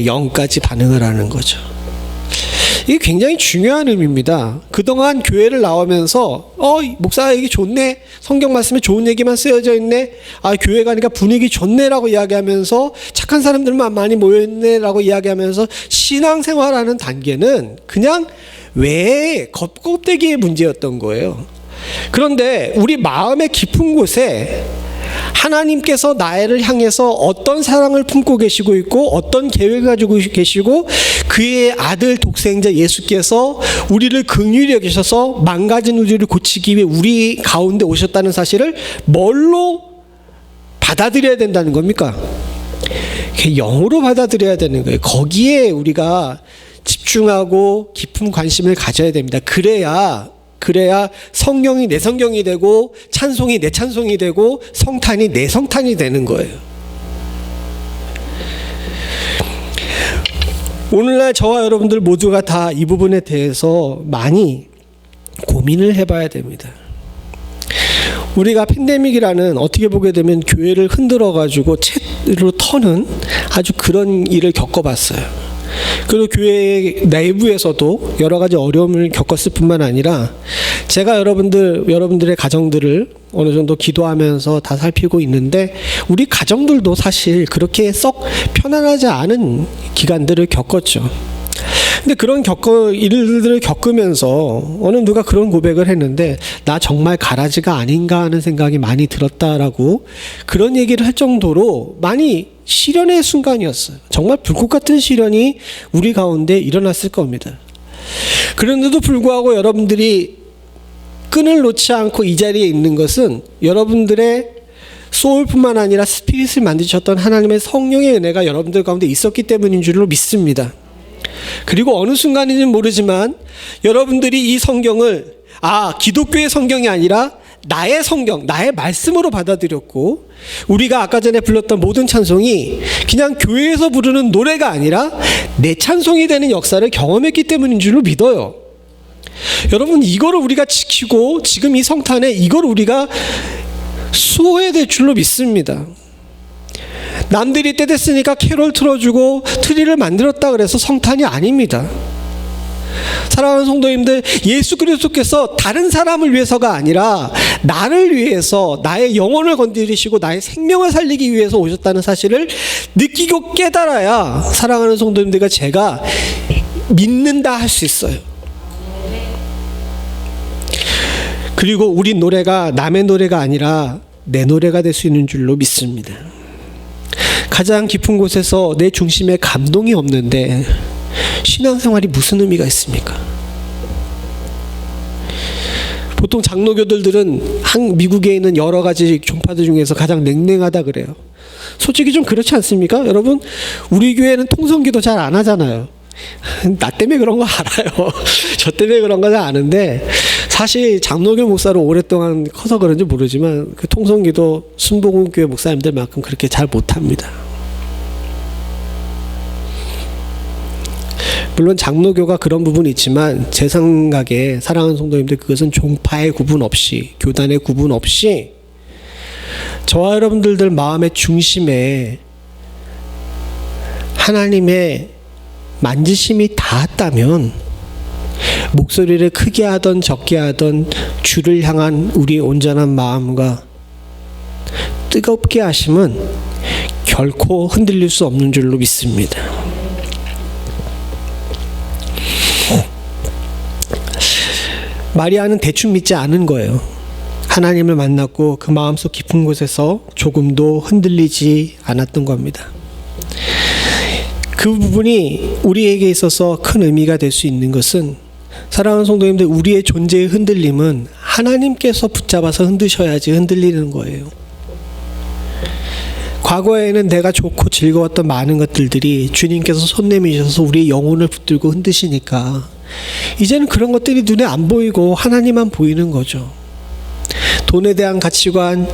영까지 반응을 하는 거죠. 이게 굉장히 중요한 의미입니다. 그동안 교회를 나오면서 목사 얘기 좋네, 성경 말씀에 좋은 얘기만 쓰여져 있네, 교회 가니까 분위기 좋네라고 이야기하면서 착한 사람들만 많이 모여있네라고 이야기하면서 신앙생활하는 단계는 그냥 외의 겉껍데기의 문제였던 거예요. 그런데 우리 마음의 깊은 곳에 하나님께서 나를 향해서 어떤 사랑을 품고 계시고 있고 어떤 계획을 가지고 계시고, 그의 아들 독생자 예수께서 우리를 긍휼히 여기셔서 망가진 우리를 고치기 위해 우리 가운데 오셨다는 사실을 뭘로 받아들여야 된다는 겁니까? 영으로 받아들여야 되는 거예요. 거기에 우리가 집중하고 깊은 관심을 가져야 됩니다. 그래야 성경이 내 성경이 되고 찬송이 내 찬송이 되고 성탄이 내 성탄이 되는 거예요. 오늘날 저와 여러분들 모두가 다 이 부분에 대해서 많이 고민을 해봐야 됩니다. 우리가 팬데믹이라는, 어떻게 보게 되면 교회를 흔들어가지고 채로 터는 아주 그런 일을 겪어봤어요. 그리고 교회 내부에서도 여러 가지 어려움을 겪었을 뿐만 아니라, 제가 여러분들의 가정들을 어느 정도 기도하면서 다 살피고 있는데, 우리 가정들도 사실 그렇게 썩 편안하지 않은 기간들을 겪었죠. 근데 그런 일들을 겪으면서 어느 누가 그런 고백을 했는데, 나 정말 가라지가 아닌가 하는 생각이 많이 들었다라고 그런 얘기를 할 정도로 많이 시련의 순간이었어요. 정말 불꽃 같은 시련이 우리 가운데 일어났을 겁니다. 그런데도 불구하고 여러분들이 끈을 놓지 않고 이 자리에 있는 것은 여러분들의 소울뿐만 아니라 스피릿을 만드셨던 하나님의 성령의 은혜가 여러분들 가운데 있었기 때문인 줄로 믿습니다. 그리고 어느 순간인지는 모르지만 여러분들이 이 성경을 기독교의 성경이 아니라 나의 성경, 나의 말씀으로 받아들였고, 우리가 아까 전에 불렀던 모든 찬송이 그냥 교회에서 부르는 노래가 아니라 내 찬송이 되는 역사를 경험했기 때문인 줄로 믿어요. 여러분, 이거를 우리가 지키고 지금 이 성탄에 이걸 우리가 수호해야 될 줄로 믿습니다. 남들이 때 됐으니까 캐롤 틀어주고 트리를 만들었다 그래서 성탄이 아닙니다. 사랑하는 성도님들, 예수 그리스도께서 다른 사람을 위해서가 아니라 나를 위해서, 나의 영혼을 건드리시고 나의 생명을 살리기 위해서 오셨다는 사실을 느끼고 깨달아야 사랑하는 성도님들과 제가 믿는다 할 수 있어요. 그리고 우리 노래가 남의 노래가 아니라 내 노래가 될 수 있는 줄로 믿습니다. 가장 깊은 곳에서 내 중심에 감동이 없는데 신앙생활이 무슨 의미가 있습니까? 보통 장로교들은 미국에 있는 여러 가지 종파들 중에서 가장 냉랭하다 그래요. 솔직히 좀 그렇지 않습니까? 여러분, 우리 교회는 통성기도 잘 안 하잖아요. 나 때문에 그런 거 알아요. 저 때문에 그런 거 잘 아는데, 사실 장로교 목사로 오랫동안 커서 그런지 모르지만 그 통성기도 순복음교회 목사님들만큼 그렇게 잘 못합니다. 물론 장로교가 그런 부분이 있지만 제 생각에 사랑하는 성도님들, 그것은 종파의 구분 없이, 교단의 구분 없이 저와 여러분들 마음의 중심에 하나님의 만지심이 닿았다면, 목소리를 크게 하던 적게 하던 주를 향한 우리의 온전한 마음과 뜨겁게 하심은 결코 흔들릴 수 없는 줄로 믿습니다. 마리아는 대충 믿지 않은 거예요. 하나님을 만났고 그 마음속 깊은 곳에서 조금도 흔들리지 않았던 겁니다. 그 부분이 우리에게 있어서 큰 의미가 될 수 있는 것은, 사랑하는 성도님들, 우리의 존재의 흔들림은 하나님께서 붙잡아서 흔드셔야지 흔들리는 거예요. 과거에는 내가 좋고 즐거웠던 많은 것들이 주님께서 손 내미셔서 우리의 영혼을 붙들고 흔드시니까 이제는 그런 것들이 눈에 안 보이고 하나님만 보이는 거죠. 돈에 대한 가치관,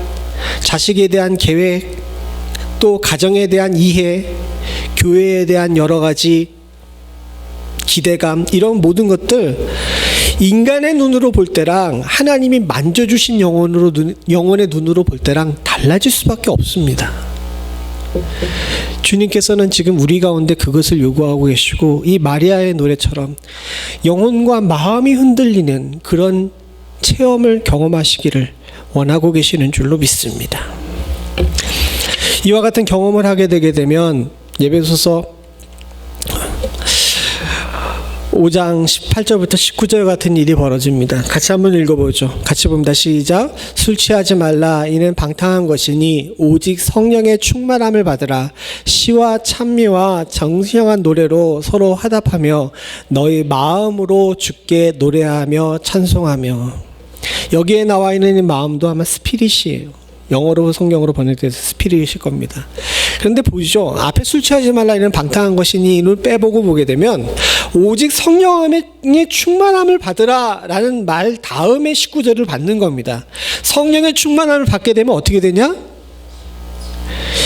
자식에 대한 계획, 또 가정에 대한 이해, 교회에 대한 여러 가지 기대감, 이런 모든 것들 인간의 눈으로 볼 때랑 하나님이 만져주신 영혼의 눈으로 볼 때랑 달라질 수밖에 없습니다. 주님께서는 지금 우리 가운데 그것을 요구하고 계시고, 이 마리아의 노래처럼 영혼과 마음이 흔들리는 그런 체험을 경험하시기를 원하고 계시는 줄로 믿습니다. 이와 같은 경험을 하게 되게 되면 에베소서 5장 18절부터 19절 같은 일이 벌어집니다. 같이 한번 읽어보죠. 같이 봅니다. 시작. 술 취하지 말라. 이는 방탕한 것이니 오직 성령의 충만함을 받으라. 시와 찬미와 정승한 노래로 서로 화답하며 너희 마음으로 주께 노래하며 찬송하며. 여기에 나와 있는 이 마음도 아마 스피릿이에요. 영어로 성경으로 번역돼서 스피릿일 겁니다. 그런데 보시죠. 앞에 술 취하지 말라 이는 방탕한 것이니 이를 빼보고 보게 되면 오직 성령의 충만함을 받으라 라는 말 다음에 19절을 받는 겁니다. 성령의 충만함을 받게 되면 어떻게 되냐?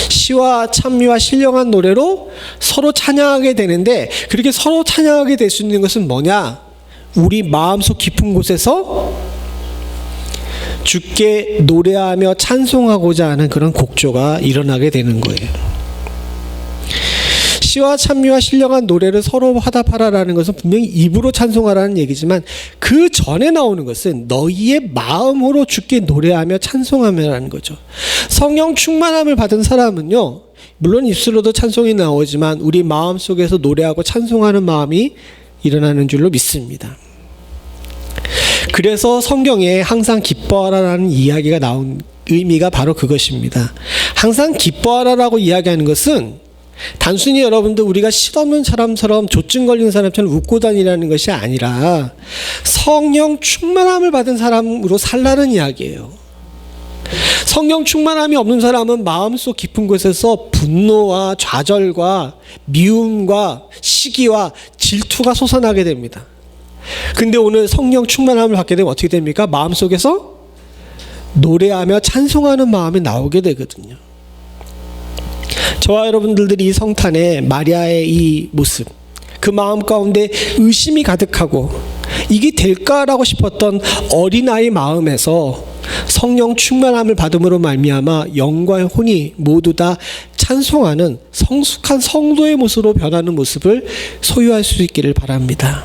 시와 찬미와 신령한 노래로 서로 찬양하게 되는데, 그렇게 서로 찬양하게 될 수 있는 것은 뭐냐? 우리 마음속 깊은 곳에서 주께 노래하며 찬송하고자 하는 그런 곡조가 일어나게 되는 거예요. 시와 찬미와 신령한 노래를 서로 화답하라라는 것은 분명히 입으로 찬송하라는 얘기지만, 그 전에 나오는 것은 너희의 마음으로 주께 노래하며 찬송하며라는 거죠. 성령 충만함을 받은 사람은요, 물론 입술로도 찬송이 나오지만 우리 마음 속에서 노래하고 찬송하는 마음이 일어나는 줄로 믿습니다. 그래서 성경에 항상 기뻐하라라는 이야기가 나온 의미가 바로 그것입니다. 항상 기뻐하라라고 이야기하는 것은 단순히 여러분들 우리가 실없는 사람처럼 조증 걸린 사람처럼 웃고 다니라는 것이 아니라 성령 충만함을 받은 사람으로 살라는 이야기예요. 성령 충만함이 없는 사람은 마음속 깊은 곳에서 분노와 좌절과 미움과 시기와 질투가 솟아나게 됩니다. 근데 오늘 성령 충만함을 받게 되면 어떻게 됩니까? 마음속에서 노래하며 찬송하는 마음이 나오게 되거든요. 저와 여러분들이 이 성탄에 마리아의 이 모습, 그 마음 가운데 의심이 가득하고 이게 될까라고 싶었던 어린아이 마음에서 성령 충만함을 받음으로 말미암아 영과 혼이 모두 다 찬송하는 성숙한 성도의 모습으로 변하는 모습을 소유할 수 있기를 바랍니다.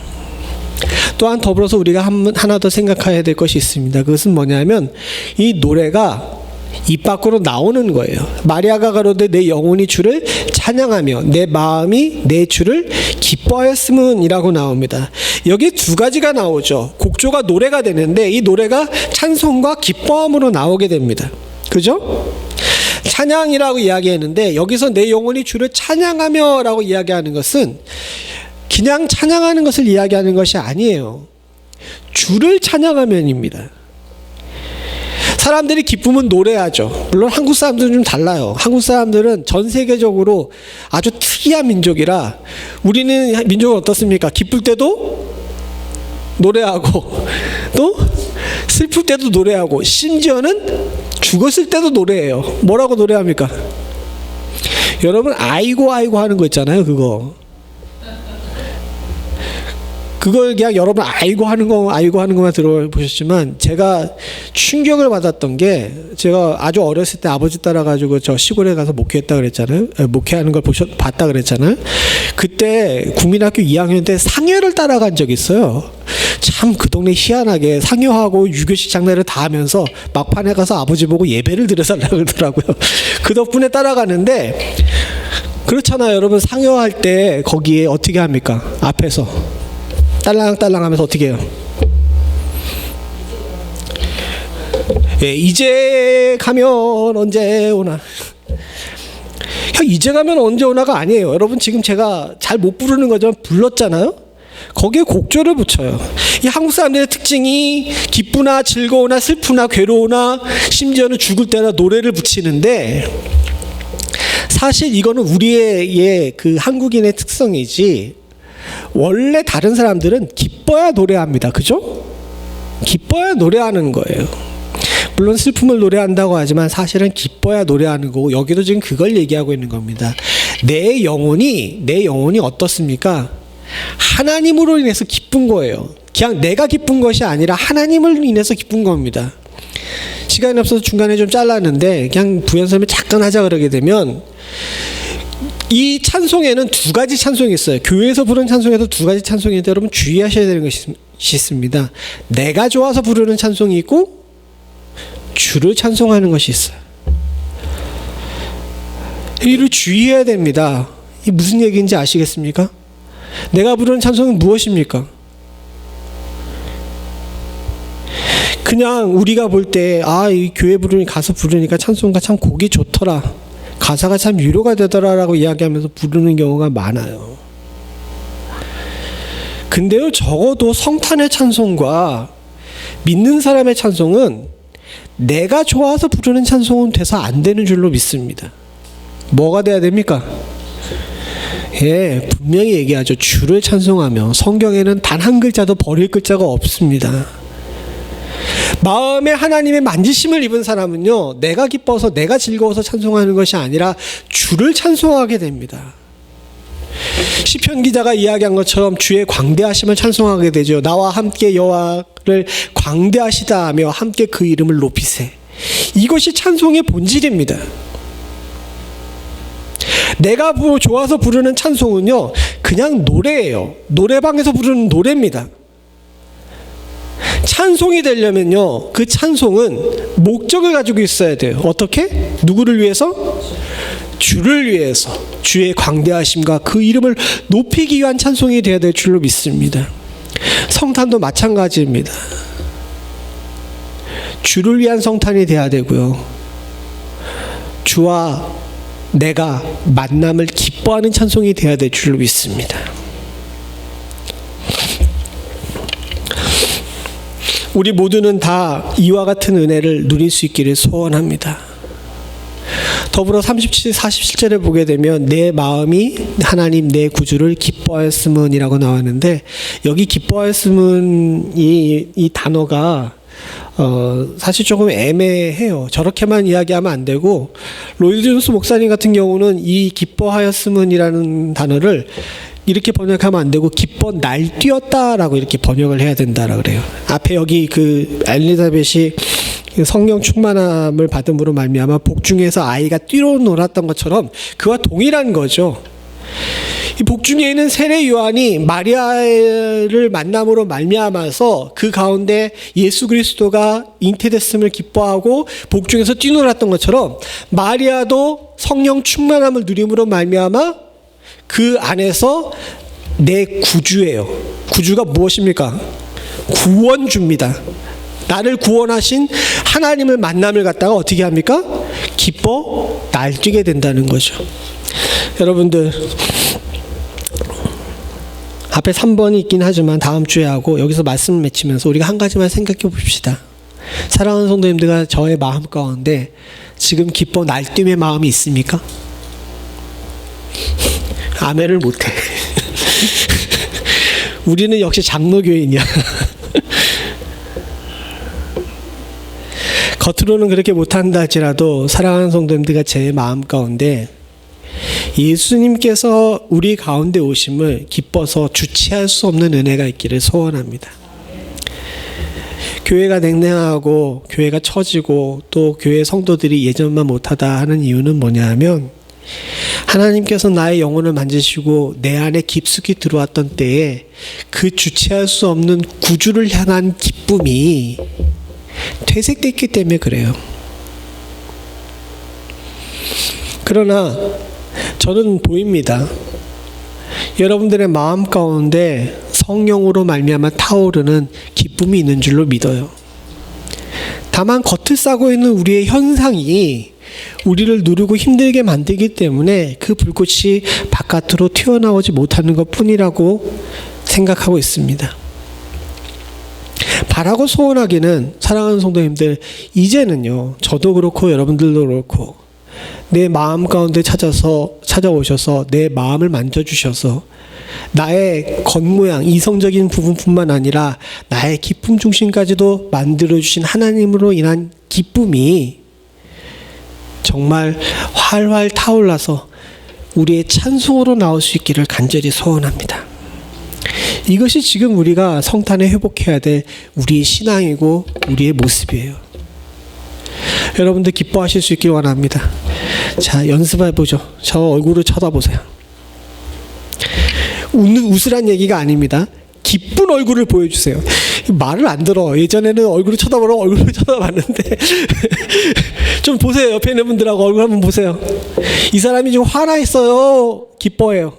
또한 더불어서 우리가 하나 더 생각해야 될 것이 있습니다. 그것은 뭐냐면 이 노래가 입 밖으로 나오는 거예요. 마리아가 가로되 내 영혼이 주를 찬양하며 내 마음이 내 주를 기뻐하였음은이라고 나옵니다. 여기 두 가지가 나오죠. 곡조가 노래가 되는데 이 노래가 찬송과 기뻐함으로 나오게 됩니다. 그죠? 찬양이라고 이야기했는데 여기서 내 영혼이 주를 찬양하며 라고 이야기하는 것은 그냥 찬양하는 것을 이야기하는 것이 아니에요. 주를 찬양하면입니다. 사람들이 기쁨은 노래하죠. 물론 한국 사람들은 좀 달라요. 한국 사람들은 전 세계적으로 아주 특이한 민족이라 우리는 민족은 어떻습니까? 기쁠 때도 노래하고 또 슬플 때도 노래하고 심지어는 죽었을 때도 노래해요. 뭐라고 노래합니까? 여러분 아이고 아이고 하는 거 있잖아요. 그걸 그냥 여러분 아이고 하는 것만 들어보셨지만 제가 충격을 받았던 게 제가 아주 어렸을 때 아버지 따라가지고 저 시골에 가서 목회했다 그랬잖아요. 목회하는 걸 봤다 그랬잖아요. 그때 국민학교 2학년 때 상여를 따라간 적이 있어요. 참 그 동네 희한하게 상여하고 유교식 장례를 다 하면서 막판에 가서 아버지 보고 예배를 드려달라고 그러더라고요. 그 덕분에 따라가는데 그렇잖아요. 여러분 상여할 때 거기에 어떻게 합니까? 앞에서 딸랑딸랑 하면서 어떻게 해요? 예, 이제 가면 언제 오나? 이제 가면 언제 오나가 아니에요. 여러분 지금 제가 잘 못 부르는 거지만 불렀잖아요. 거기에 곡조를 붙여요. 이 한국 사람들의 특징이 기쁘나 즐거우나 슬프나 괴로우나 심지어는 죽을 때나 노래를 붙이는데 사실 이거는 우리의 그 한국인의 특성이지 원래 다른 사람들은 기뻐야 노래합니다. 그죠? 기뻐야 노래하는 거예요. 물론 슬픔을 노래한다고 하지만 사실은 기뻐야 노래하는 거고 여기도 지금 그걸 얘기하고 있는 겁니다. 내 영혼이 어떻습니까? 하나님으로 인해서 기쁜 거예요. 그냥 내가 기쁜 것이 아니라 하나님을 인해서 기쁜 겁니다. 시간이 없어서 중간에 좀 잘랐는데 그냥 부연설명 잠깐 하자 그러게 되면 이 찬송에는 두 가지 찬송이 있어요. 교회에서 부르는 찬송에도 두 가지 찬송이 있는데 여러분 주의하셔야 되는 것이 있습니다. 내가 좋아서 부르는 찬송이 있고 주를 찬송하는 것이 있어요. 이를 주의해야 됩니다. 이 무슨 얘기인지 아시겠습니까? 내가 부르는 찬송은 무엇입니까? 그냥 우리가 볼 때 이 교회 가서 부르니까 찬송가 참 곡이 좋더라. 가사가 참 위로가 되더라라고 이야기하면서 부르는 경우가 많아요. 근데요, 적어도 성탄의 찬송과 믿는 사람의 찬송은 내가 좋아서 부르는 찬송은 돼서 안 되는 줄로 믿습니다. 뭐가 돼야 됩니까? 예, 분명히 얘기하죠. 주를 찬송하며 성경에는 단 한 글자도 버릴 글자가 없습니다. 마음에 하나님의 만지심을 입은 사람은요, 내가 기뻐서 내가 즐거워서 찬송하는 것이 아니라 주를 찬송하게 됩니다. 시편 기자가 이야기한 것처럼 주의 광대하심을 찬송하게 되죠. 나와 함께 여호와를 광대하시다 하며 함께 그 이름을 높이세. 이것이 찬송의 본질입니다. 내가 좋아서 부르는 찬송은요, 그냥 노래예요. 노래방에서 부르는 노래입니다. 찬송이 되려면요, 그 찬송은 목적을 가지고 있어야 돼요. 어떻게? 누구를 위해서? 주를 위해서, 주의 광대하심과 그 이름을 높이기 위한 찬송이 되어야 될 줄로 믿습니다. 성탄도 마찬가지입니다. 주를 위한 성탄이 되어야 되고요, 주와 내가 만남을 기뻐하는 찬송이 되어야 될 줄로 믿습니다. 우리 모두는 다 이와 같은 은혜를 누릴 수 있기를 소원합니다. 더불어 37, 47절에 보게 되면 내 마음이 하나님 내 구주를 기뻐하였음은이라고 나왔는데, 여기 기뻐하였음은 이 단어가 사실 조금 애매해요. 저렇게만 이야기하면 안 되고, 로이드 존스 목사님 같은 경우는 이 기뻐하였음은이라는 단어를 이렇게 번역하면 안 되고 기뻐 날뛰었다라고 이렇게 번역을 해야 된다라고 그래요. 앞에 여기 그 엘리자벳이 성령 충만함을 받음으로 말미암아 복중에서 아이가 뛰어놀았던 것처럼 그와 동일한 거죠. 이 복중에는 세례 요한이 마리아를 만남으로 말미암아서 그 가운데 예수 그리스도가 잉태됐음을 기뻐하고 복중에서 뛰놀았던 것처럼 마리아도 성령 충만함을 누림으로 말미암아 그 안에서 내 구주예요. 구주가 무엇입니까? 구원주입니다. 나를 구원하신 하나님을 만남을 갖다가 어떻게 합니까? 기뻐 날뛰게 된다는 거죠. 여러분들 앞에 3번이 있긴 하지만 다음 주에 하고 여기서 말씀을 맺히면서 우리가 한 가지만 생각해 봅시다. 사랑하는 성도님들과 저의 마음 가운데 지금 기뻐 날뛰의 마음이 있습니까? 아멘을 못해. 우리는 역시 장로교인이야. 겉으로는 그렇게 못한다 할지라도 사랑하는 성도님들과 제 마음 가운데 예수님께서 우리 가운데 오심을 기뻐서 주체할 수 없는 은혜가 있기를 소원합니다. 교회가 냉랭하고 교회가 처지고 또 교회 성도들이 예전만 못하다 하는 이유는 뭐냐 하면 하나님께서 나의 영혼을 만지시고 내 안에 깊숙이 들어왔던 때에 그 주체할 수 없는 구주를 향한 기쁨이 퇴색됐기 때문에 그래요. 그러나 저는 보입니다. 여러분들의 마음 가운데 성령으로 말미암아 타오르는 기쁨이 있는 줄로 믿어요. 다만 겉을 싸고 있는 우리의 현상이 우리를 누르고 힘들게 만들기 때문에 그 불꽃이 바깥으로 튀어나오지 못하는 것뿐이라고 생각하고 있습니다. 바라고 소원하기는 사랑하는 성도님들 이제는요 저도 그렇고 여러분들도 그렇고 내 마음 가운데 찾아오셔서 내 마음을 만져주셔서 나의 겉모양 이성적인 부분뿐만 아니라 나의 기쁨 중심까지도 만들어주신 하나님으로 인한 기쁨이 정말 활활 타올라서 우리의 찬송으로 나올 수 있기를 간절히 소원합니다. 이것이 지금 우리가 성탄에 회복해야 될 우리의 신앙이고 우리의 모습이에요. 여러분들 기뻐하실 수 있길 원합니다. 자, 연습해보죠. 저 얼굴을 쳐다보세요. 웃으란 얘기가 아닙니다. 기쁜 얼굴을 보여주세요. 말을 안 들어. 예전에는 얼굴을 쳐다보라고 얼굴을 쳐다봤는데 좀 보세요. 옆에 있는 분들하고 얼굴 한번 보세요. 이 사람이 지금 화나 있어요? 기뻐해요?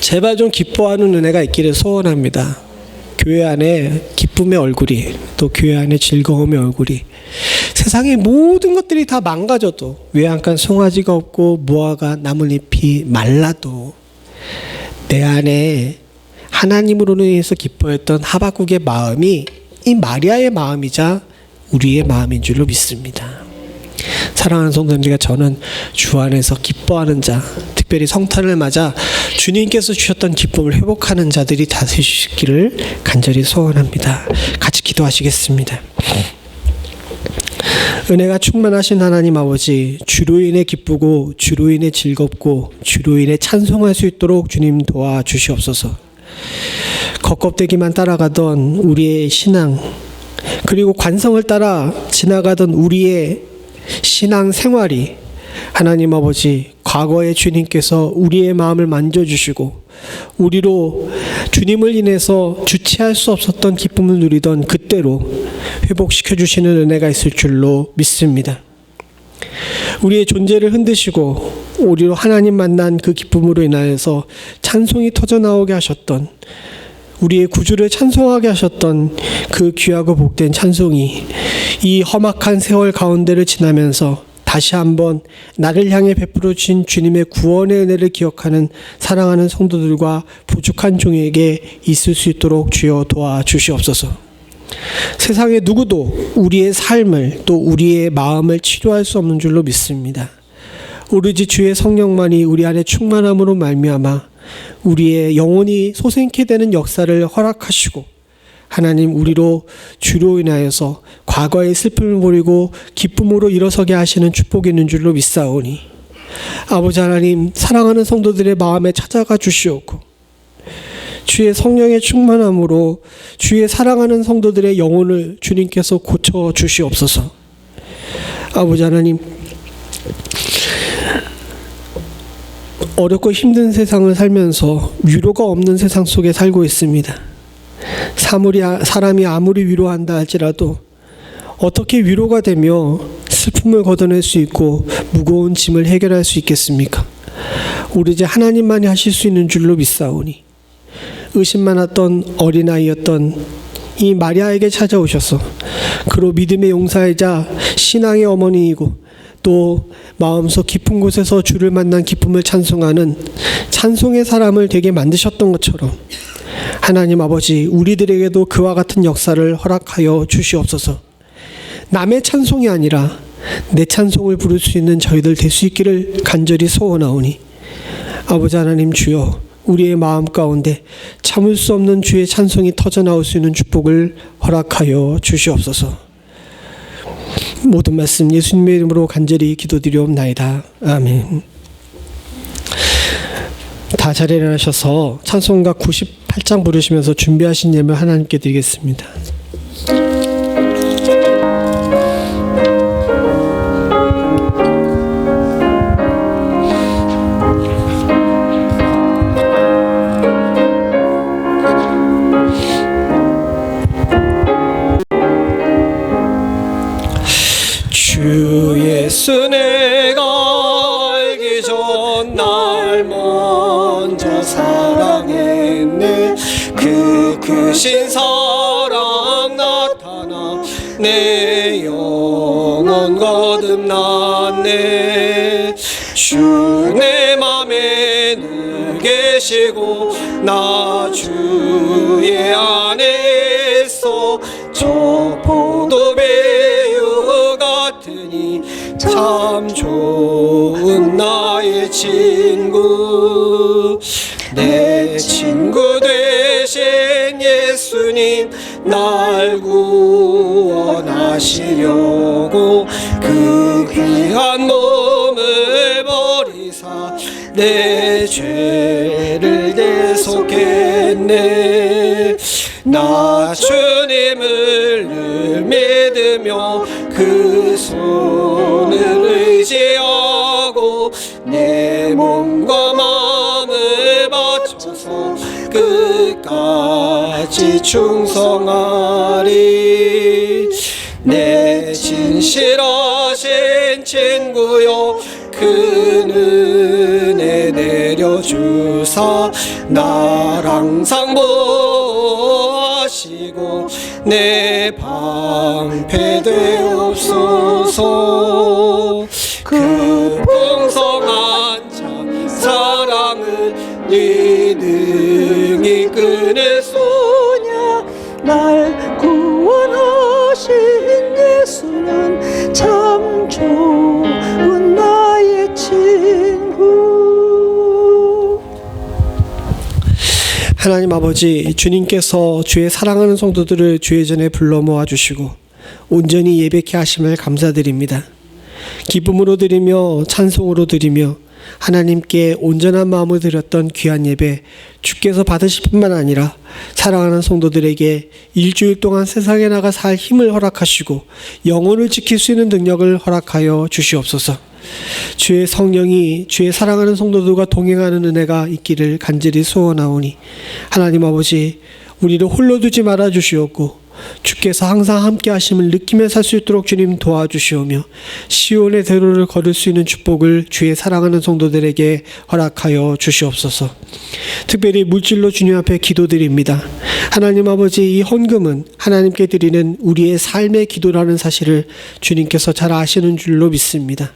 제발 좀 기뻐하는 은혜가 있기를 소원합니다. 교회 안에 기쁨의 얼굴이 또 교회 안에 즐거움의 얼굴이 세상의 모든 것들이 다 망가져도 외양간 송아지가 없고 무화과 나뭇잎이 말라도 내 안에 하나님으로 인해서 기뻐했던 하박국의 마음이 이 마리아의 마음이자 우리의 마음인 줄로 믿습니다. 사랑하는 성도님들과 저는 주 안에서 기뻐하는 자, 특별히 성탄을 맞아 주님께서 주셨던 기쁨을 회복하는 자들이 다스리시기를 간절히 소원합니다. 같이 기도하시겠습니다. 은혜가 충만하신 하나님 아버지, 주로 인해 기쁘고 주로 인해 즐겁고 주로 인해 찬송할 수 있도록 주님 도와주시옵소서. 겉껍데기만 따라가던 우리의 신앙, 그리고 관성을 따라 지나가던 우리의 신앙 생활이 하나님 아버지 과거에 주님께서 우리의 마음을 만져주시고 우리로 주님을 인해서 주체할 수 없었던 기쁨을 누리던 그때로 회복시켜 주시는 은혜가 있을 줄로 믿습니다. 우리의 존재를 흔드시고 우리로 하나님 만난 그 기쁨으로 인하여서 찬송이 터져나오게 하셨던 우리의 구주를 찬송하게 하셨던 그 귀하고 복된 찬송이 이 험악한 세월 가운데를 지나면서 다시 한번 나를 향해 베풀어 주신 주님의 구원의 은혜를 기억하는 사랑하는 성도들과 부족한 종에게 있을 수 있도록 주여 도와주시옵소서. 세상의 누구도 우리의 삶을 또 우리의 마음을 치료할 수 없는 줄로 믿습니다. 오로지 주의 성령만이 우리 안에 충만함으로 말미암아 우리의 영혼이 소생케 되는 역사를 허락하시고 하나님 우리로 주로 인하여서 과거의 슬픔을 버리고 기쁨으로 일어서게 하시는 축복이 있는 줄로 믿사오니 아버지 하나님, 사랑하는 성도들의 마음에 찾아가 주시옵고 주의 성령의 충만함으로 주의 사랑하는 성도들의 영혼을 주님께서 고쳐 주시옵소서. 아버지 하나님, 어렵고 힘든 세상을 살면서 위로가 없는 세상 속에 살고 있습니다. 사람이 아무리 위로한다 할지라도 어떻게 위로가 되며 슬픔을 걷어낼 수 있고 무거운 짐을 해결할 수 있겠습니까? 오로지 하나님만이 하실 수 있는 줄로 믿사오니 의심 많았던 어린아이였던 이 마리아에게 찾아오셔서 그로 믿음의 용사이자 신앙의 어머니이고 또 마음속 깊은 곳에서 주를 만난 기쁨을 찬송하는 찬송의 사람을 되게 만드셨던 것처럼 하나님 아버지, 우리들에게도 그와 같은 역사를 허락하여 주시옵소서. 남의 찬송이 아니라 내 찬송을 부를 수 있는 저희들 될 수 있기를 간절히 소원하오니 아버지 하나님 주여, 우리의 마음 가운데 참을 수 없는 주의 찬송이 터져나올 수 있는 축복을 허락하여 주시옵소서. 모든 말씀 예수님의 이름으로 간절히 기도드리옵나이다. 아멘. 다 자리에 일어나셔서 찬송가 98장 부르시면서 준비하신 예물 하나님께 드리겠습니다. 주 예수 내가 알기 전 날 먼저 사랑했네. 그 크신 사랑 나타나 내 영혼 거듭났네. 주 내 맘에 늘 계시고 나 주의 안에 있어. 저 포도배유 같으니 참 좋은 나의 친구. 내 친구 되신 예수님 날 구원하시려고 그 귀한 몸을 버리사 내 죄를 대속했네. 나 주님을 늘 믿으며 그 손을 의지하고 내 몸과 마음을 바쳐서 끝까지 충성하리. 내 진실하신 친구여, 그 은혜 내려주사 날 항상 보호하시고 내 방패 되옵소서. 그 풍성한 참 사랑을 네 능히 끊으소냐. 날 구원하신 예수는 참 좋은 나의 친구. 하나님 아버지, 주님께서 주의 사랑하는 성도들을 주의 전에 불러 모아주시고 온전히 예배케 하심을 감사드립니다. 기쁨으로 드리며 찬송으로 드리며 하나님께 온전한 마음을 드렸던 귀한 예배 주께서 받으실 뿐만 아니라 사랑하는 성도들에게 일주일 동안 세상에 나가 살 힘을 허락하시고 영혼을 지킬 수 있는 능력을 허락하여 주시옵소서. 주의 성령이 주의 사랑하는 성도들과 동행하는 은혜가 있기를 간절히 소원하오니 하나님 아버지, 우리를 홀로 두지 말아 주시옵고 주께서 항상 함께 하심을 느끼며 살 수 있도록 주님 도와주시오며 시온의 대로를 걸을 수 있는 축복을 주의 사랑하는 성도들에게 허락하여 주시옵소서. 특별히 물질로 주님 앞에 기도드립니다. 하나님 아버지, 이 헌금은 하나님께 드리는 우리의 삶의 기도라는 사실을 주님께서 잘 아시는 줄로 믿습니다.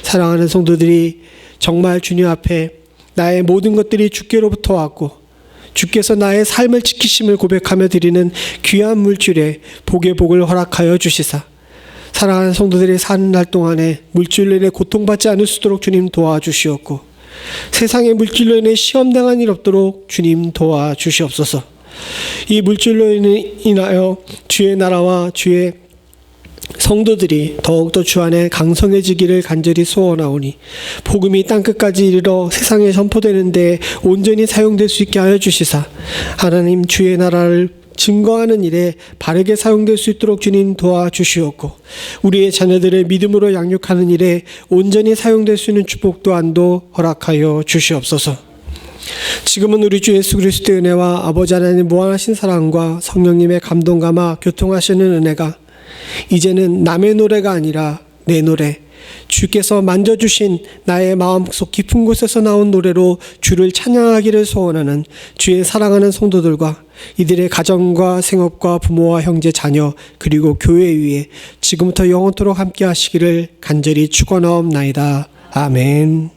사랑하는 성도들이 정말 주님 앞에 나의 모든 것들이 주께로부터 왔고 주께서 나의 삶을 지키심을 고백하며 드리는 귀한 물질에 복의 복을 허락하여 주시사 사랑하는 성도들이 사는 날 동안에 물질로 인해 고통받지 않을 수 있도록 주님 도와주시옵고 세상의 물질로 인해 시험당한 일 없도록 주님 도와주시옵소서. 이 물질로 인하여 주의 나라와 주의 성도들이 더욱더 주 안에 강성해지기를 간절히 소원하오니 복음이 땅끝까지 이르러 세상에 전포되는 데 온전히 사용될 수 있게 하여 주시사 하나님 주의 나라를 증거하는 일에 바르게 사용될 수 있도록 주님 도와주시옵고 우리의 자녀들을 믿음으로 양육하는 일에 온전히 사용될 수 있는 축복 또한도 허락하여 주시옵소서. 지금은 우리 주 예수 그리스도의 은혜와 아버지 하나님 무한하신 사랑과 성령님의 감동감화 교통하시는 은혜가 이제는 남의 노래가 아니라 내 노래, 주께서 만져주신 나의 마음속 깊은 곳에서 나온 노래로 주를 찬양하기를 소원하는 주의 사랑하는 성도들과 이들의 가정과 생업과 부모와 형제 자녀 그리고 교회 위에 지금부터 영원토록 함께 하시기를 간절히 축원하옵나이다. 아멘.